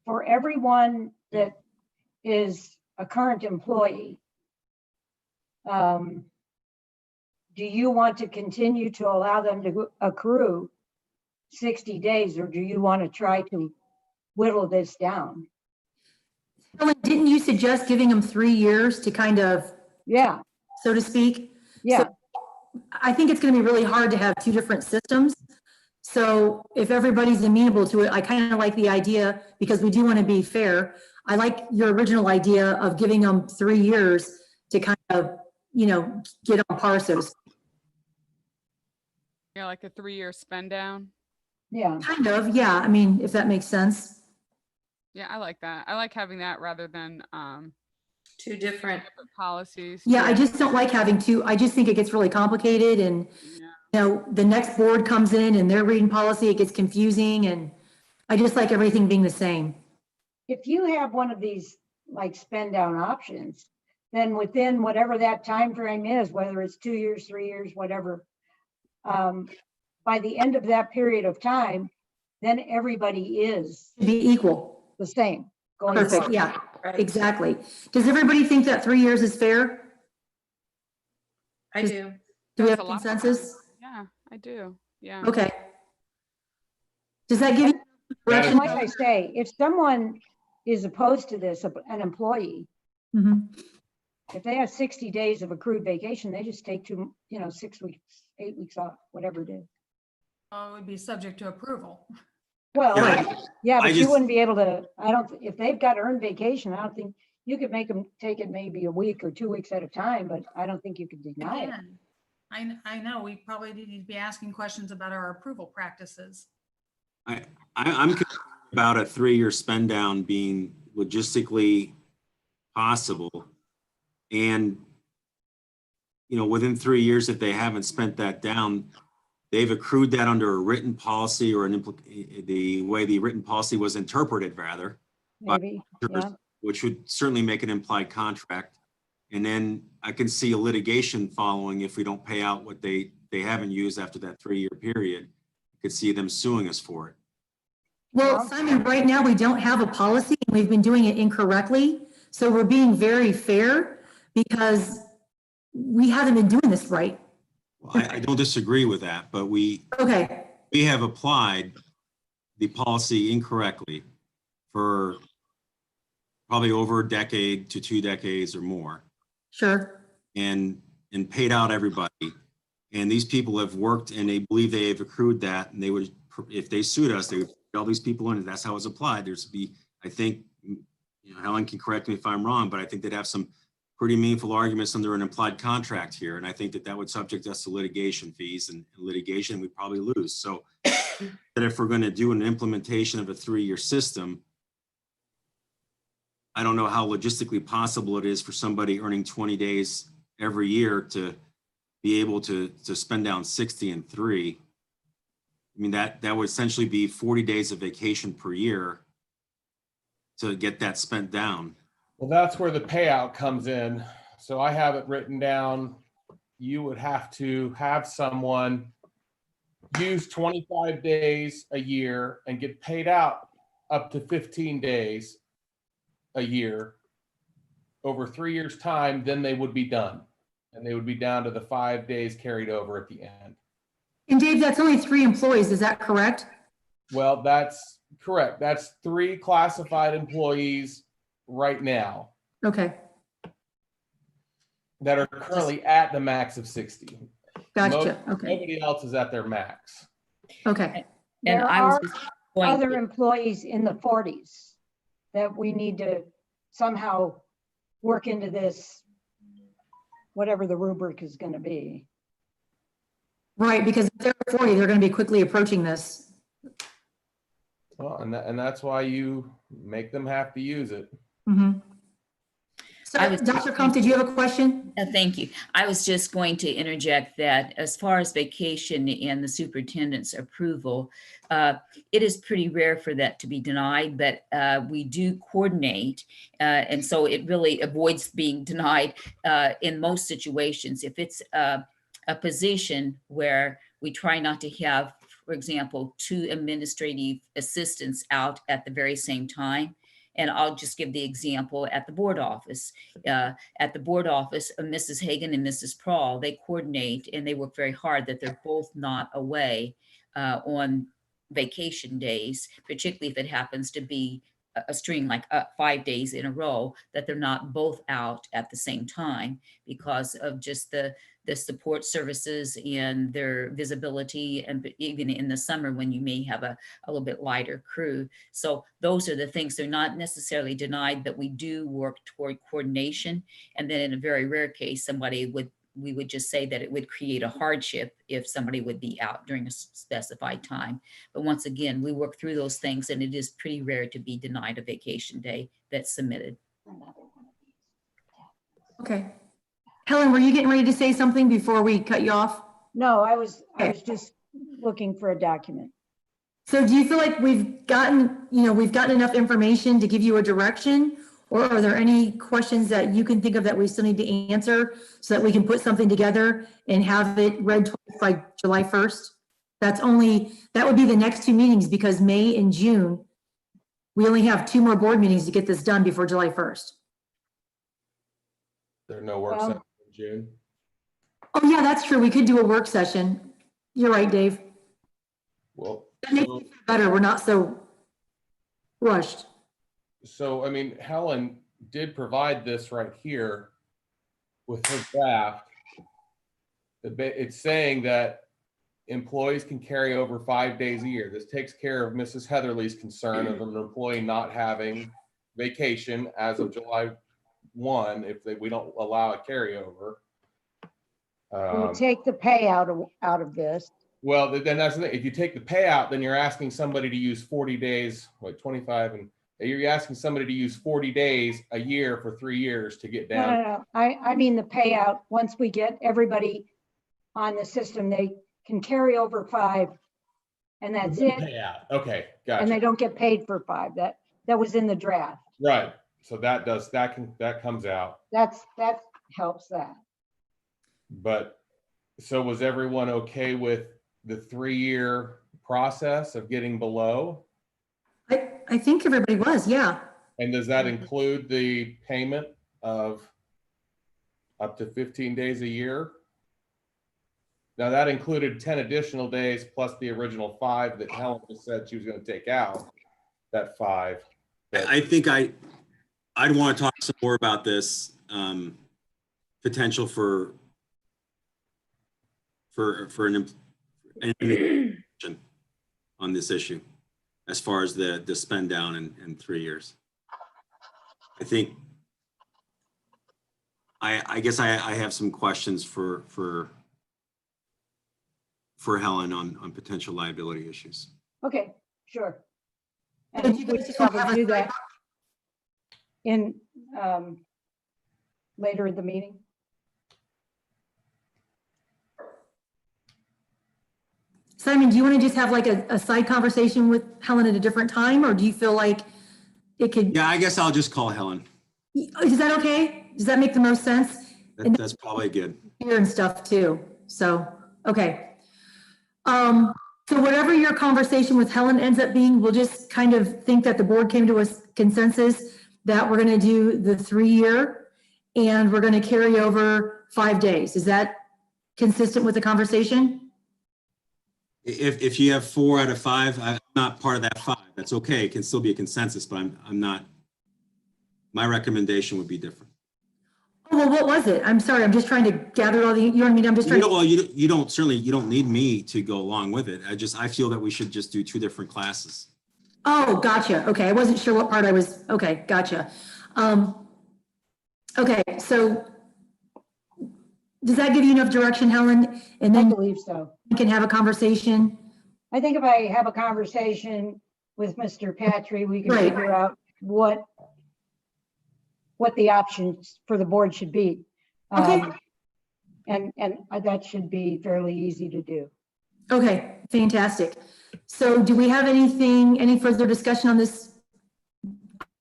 For everyone that is a current employee, do you want to continue to allow them to accrue 60 days, or do you want to try to whittle this down? Helen, didn't you suggest giving them 3 years to kind of, Yeah, so to speak? yeah, So I think it's going to be really hard to have 2 different systems. So if everybody's amenable to it, I kind of like the idea, because we do want to be fair. I like your original idea of giving them 3 years to kind of, get on par, so to speak. Yeah, like a 3-year spend down. yeah. Kind of, yeah. I mean, if that makes sense. Yeah, I like that. I like having that rather than 2 different. separate policies. Yeah, I too. just don't like having 2. I just think it gets really complicated, and, Yeah. the next board comes in and they're reading policy, it gets confusing, and I just like everything being the same. If you have one of these like spend down options, then within whatever that time frame is, whether it's 2 years, 3 years, whatever, by the end of that period of time, then everybody is Be equal. the same. Going Perfect, forward. yeah, Right. exactly. Does everybody think that 3 years is fair? I do. Do we That's have a lot. consensus? Yeah, I do. Yeah. Okay. Does that give you And direction? like I say, if someone is opposed to this, an employee, Mhm. if they have 60 days of accrued vacation, they just take 6 weeks, 8 weeks off, whatever it is. It would be subject to approval. Well, Yeah, yeah, I but you just- wouldn't be able to, if they've got earned vacation, I don't think, you could make them take it maybe a week or 2 weeks at a time, but I don't think you could deny it. Again, I know, we probably need to be asking questions about our approval practices. I'm concerned about a 3-year spend down being logistically possible. And, within 3 years, if they haven't spent that down, they've accrued that under a written policy or the way the written policy was interpreted rather, Maybe, yeah. which would certainly make an implied contract. And then I can see a litigation following if we don't pay out what they haven't used after that 3-year period. could see them suing us for it. Well, Simon, right now, we don't have a policy, and we've been doing it incorrectly. So we're being very fair because we haven't been doing this right. Well, I don't disagree with that, but we Okay, have applied the policy incorrectly for probably over a decade to 2 decades or more, sure. and paid out everybody. And these people have worked and they believe they have accrued that, and they would, if they sued us, they would put all these people in, and that's how it's applied. There's be, I think, Helen can correct me if I'm wrong, but I think they'd have some pretty meaningful arguments under an implied contract here. And I think that would subject us to litigation fees, and litigation we'd probably lose. So that if we're going to do an implementation of a 3-year system, I don't know how logistically possible it is for somebody earning 20 days every year to be able to spend down 60 in 3. I mean, that would essentially be 40 days of vacation per year to get that spent down. Well, that's where the payout comes in. So I have it written down. You would have to have someone use 25 days a year and get paid out up to 15 days a year over 3 years' time. Then they would be done, and they would be down to the 5 days carried over at the end. And Dave, that's only 3 employees, is that correct? Well, that's correct. That's 3 classified employees right now Okay, that are currently at the max of 60. gotcha, okay, Nobody else is at their max. okay. And There I was are just going other to- employees in the 40s that we need to somehow work into this, whatever the rubric is going to be. Right, because if they're 40, they're going to be quickly approaching this. Well, and that's why you make them have to use it. Mhm. So, I was- Dr. Kump, did you have a question? Thank you. I was just going to interject that as far as vacation and the superintendent's approval, it is pretty rare for that to be denied, but we do coordinate. And so it really avoids being denied in most situations. If it's a position where we try not to have, for example, 2 administrative assistants out at the very same time. And I'll just give the example at the board office. At the board office, Mrs. Hagan and Mrs. Prawl, they coordinate and they work very hard that they're both not away on vacation days, particularly if it happens to be a string like 5 days in a row, that they're not both out at the same time because of just the support services and their visibility, and even in the summer when you may have a little bit lighter crew. So those are the things. They're not necessarily denied, but we do work toward coordination. And then in a very rare case, we would just say that it would create a hardship if somebody would be out during a specified time. But once again, we work through those things, and it is pretty rare to be denied a vacation day that's submitted. Okay. Helen, were you getting ready to say something before we cut you off? No, I was just looking for a document. So do you feel like we've gotten enough information to give you a direction? Or are there any questions that you can think of that we still need to answer so that we can put something together and have it read by July 1st? That would be the next 2 meetings, because May and June, we only have 2 more board meetings to get this done before July 1st. There are no work Well- sessions in June. Oh yeah, that's true. We could do a work session. You're right, Dave. Well, That makes it better. We're not so rushed. so, I mean, Helen did provide this right here with her draft. It's saying that employees can carry over 5 days a year. This takes care of Mrs. Heatherly's concern of an employee not having vacation as of July 1 if we don't allow a carryover. We would take the payout out of this. Well, then that's the thing. If you take the payout, then you're asking somebody to use 40 days, like 25, and you're asking somebody to use 40 days a year for 3 years to get No, down. no, no. I mean the payout, once we get everybody on the system, they can carry over 5 and that's it. Payout. Okay, And they gotcha. don't get paid for 5. That was in the draft. Right. So that comes out. That helps that. But so was everyone okay with the 3-year process of getting below? I think everybody was, yeah. And does that include the payment of up to 15 days a year? Now that included 10 additional days plus the original 5 that Helen just said she was going to take out, that 5. I think I'd want to talk some more about this potential for an on this issue as far as the spend down in 3 years. I think I guess I have some questions for Helen on potential liability issues. Okay, sure. Did And you we guys could just wanna probably have a do that in, later in the meeting. Simon, do you want to just have like a side conversation with Helen at a different time, or do you feel like it could, Yeah, I guess I'll just call Helen. is that okay? Does that make the most sense? That's probably good. Here and stuff too, so, okay. So whatever your conversation with Helen ends up being, we'll just kind of think that the board came to a consensus that we're gonna do the 3-year and we're gonna carry over 5 days. Is that consistent with the conversation? If you have 4 out of 5, I'm not part of that 5. That's okay. It can still be a consensus, but I'm not. My recommendation would be different. Oh, well, what was it? I'm sorry, I'm just trying to gather all the, you know what I mean? I'm just trying to. Well, you don't certainly, you don't need me to go along with it. I feel that we should just do 2 different classes. Oh, gotcha. Okay, I wasn't sure what part I was, okay, gotcha. Okay, so does that give you enough direction, Helen? And I then believe so. we can have a conversation? I think if I have a conversation with Mr. Patry, we can Right. figure out what the options for the board should be. Okay. And that should be fairly easy to do. Okay, fantastic. So do we have any further discussion on this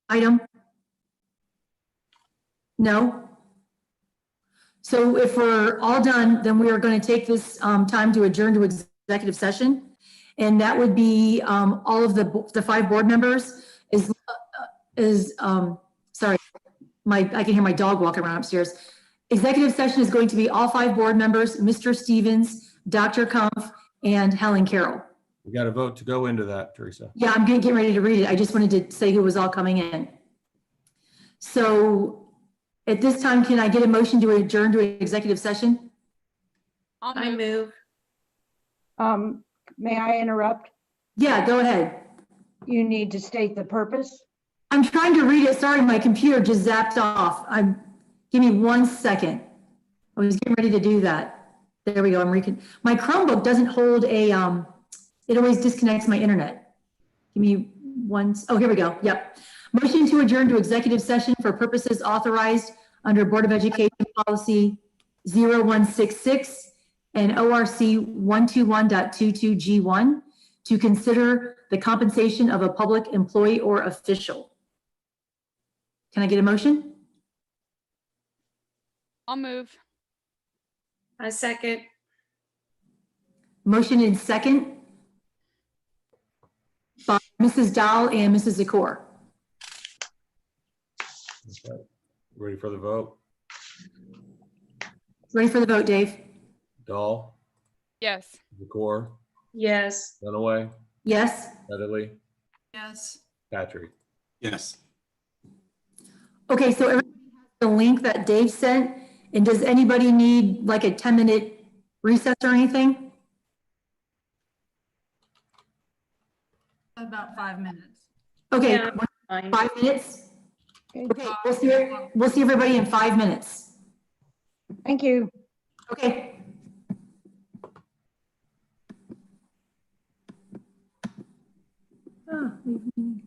item? No? So if we're all done, then we are going to take this time to adjourn to executive session. And that would be all of the 5 board members sorry, I can hear my dog walking around upstairs. Executive session is going to be all 5 board members, Mr. Stevens, Dr. Kumpf, and Helen Carroll. We got to vote to go into that, Teresa. Yeah, I'm going to get ready to read it. I just wanted to say who was all coming in. So at this time, can I get a motion to adjourn to executive session? I'll I move. move. May I interrupt? Yeah, go ahead. You need to state the purpose. I'm trying to read it. Sorry, my computer just zapped off. Give me 1 second. I was getting ready to do that. There we go. My Chromebook doesn't hold a, it always disconnects my internet. Give me oh, here we go. Yep. Motion to adjourn to executive session for purposes authorized under Board of Education Policy 0166 and ORC 121.22G1 to consider the compensation of a public employee or official. Can I get a motion? I'll move. I second. Motion in second by Mrs. Dahl and Mrs. Zakor. Okay. Ready for the vote? Ready for the vote, Dave? Dahl, Yes. Zakor, Yes. Dunaway, Yes? Heatherly, Yes. Patrick. Yes. Okay, so everybody has the link that Dave sent, and does anybody need like a 10-minute recess or anything? About 5 minutes. Okay, Yeah, fine. 5 minutes? Okay, Okay, we'll see everybody in 5 minutes. thank you. Okay. Ah, leave meeting.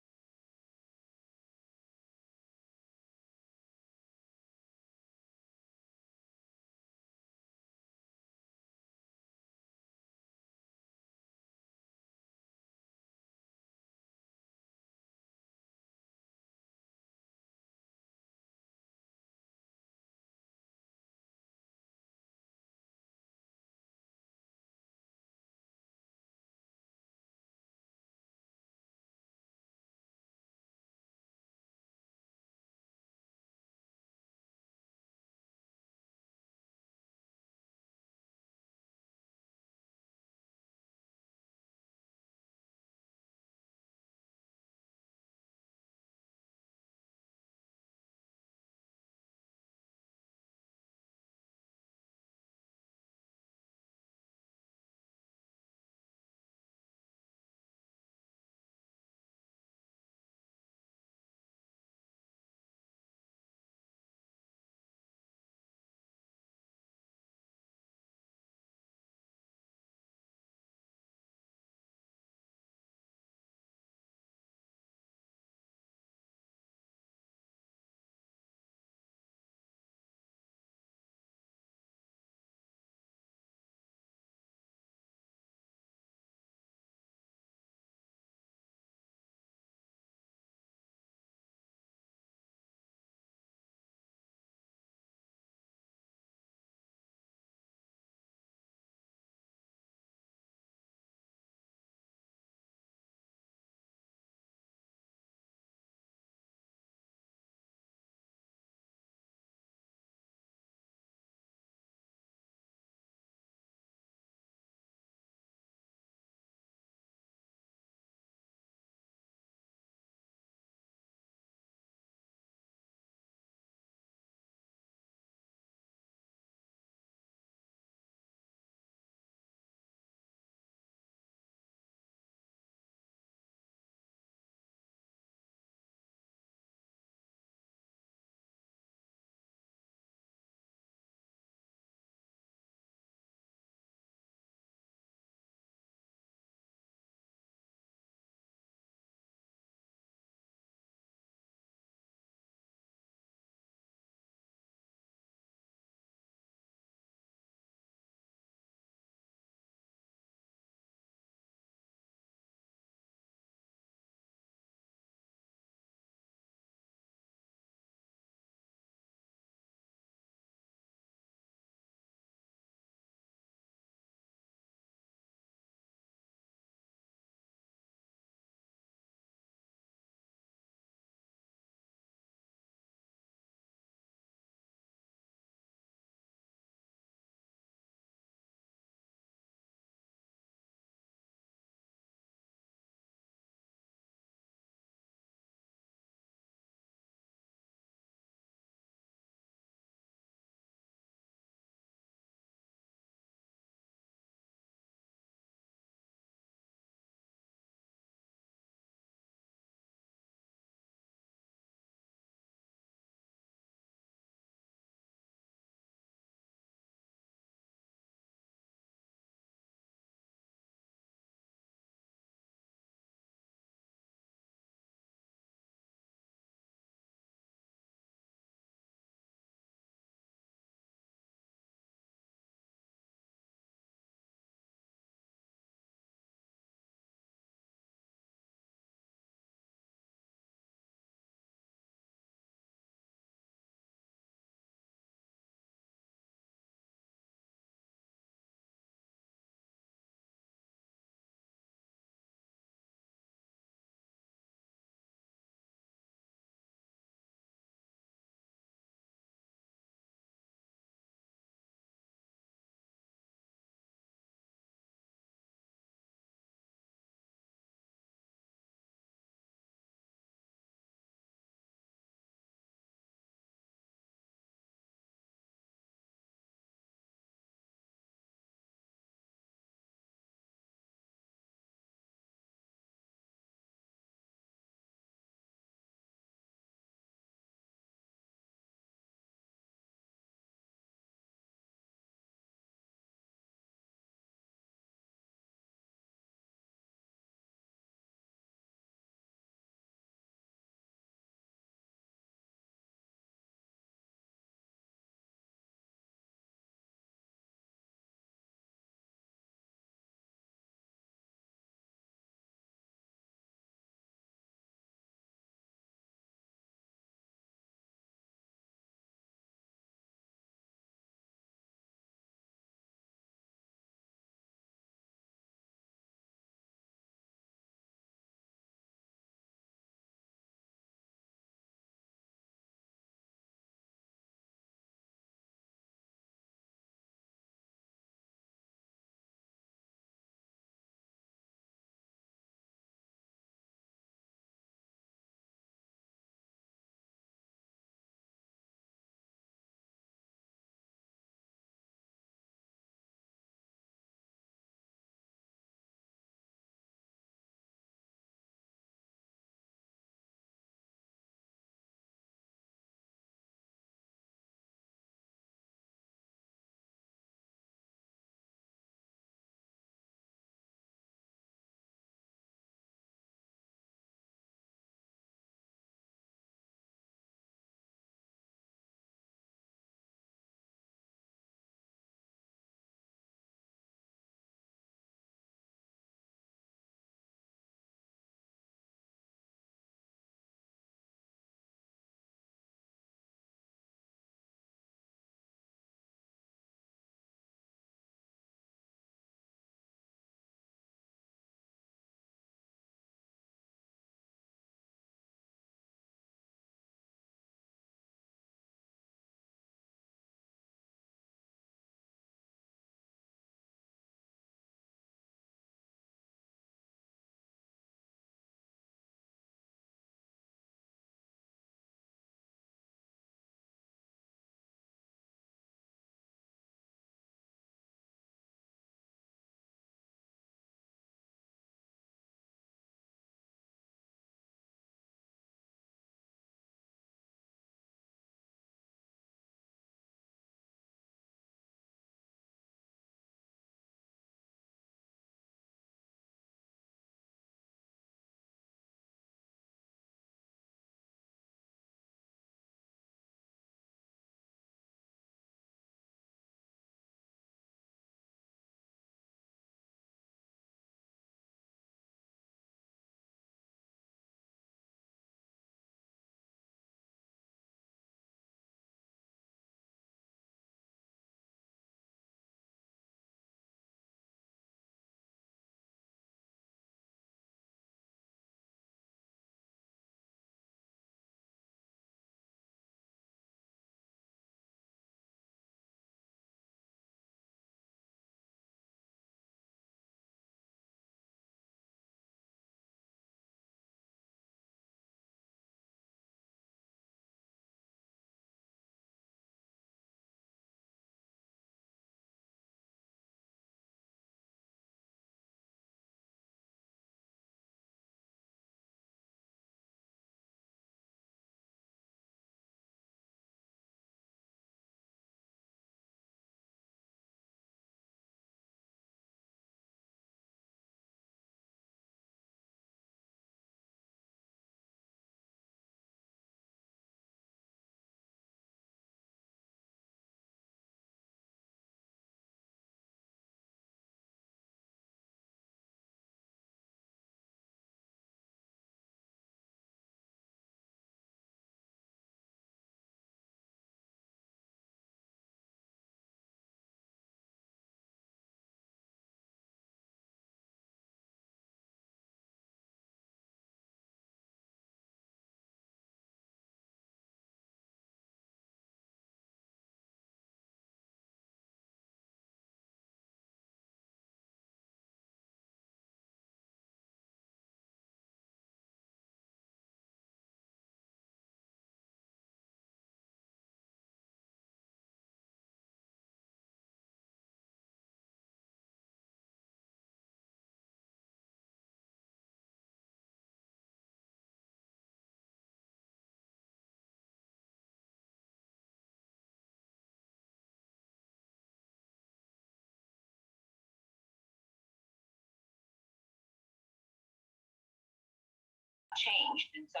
changed. And so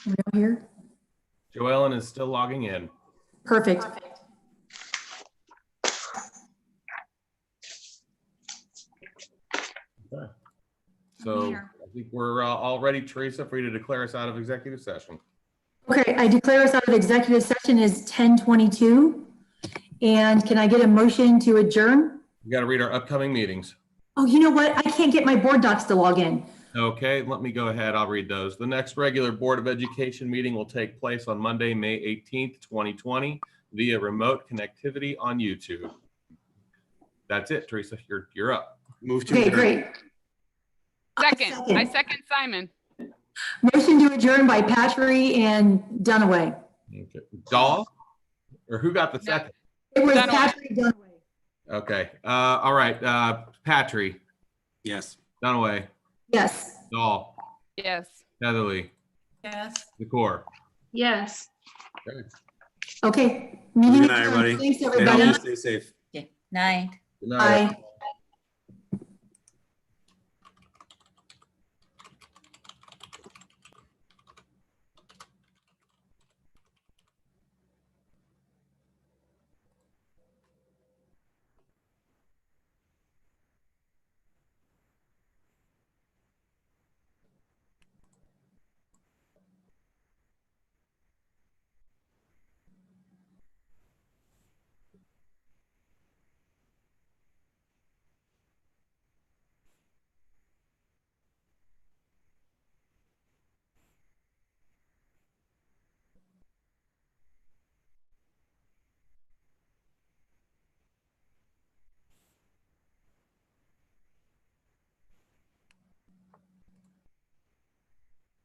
We all here? Joellen is still logging in. Perfect. So here. I think we're all ready, Teresa, for you to declare us out of executive session. Okay, I declare us out of executive session is 10:22. And can I get a motion to adjourn? We got to read our upcoming meetings. Oh, you know what? I can't get my board docs to log in. Okay, let me go ahead. I'll read those. The next regular Board of Education meeting will take place on Monday, May 18th, 2020 via remote connectivity on YouTube. That's it, Teresa. You're up. Move to Okay, adjourn. great. Second, I Second. second Simon. Motion to adjourn by Patry and Dunaway. Okay. Dahl? Or who got the second? It was Dunaway. Patry Dunaway. Okay. All right. Patry, Yes. Dunaway, Yes. Dahl, Yes. Heatherly, Yes. Zakor. Yes. Okay. Meeting Good night, adjourned. everybody. Thanks, Stay everybody. healthy, stay safe. Okay, night. Good night. Bye.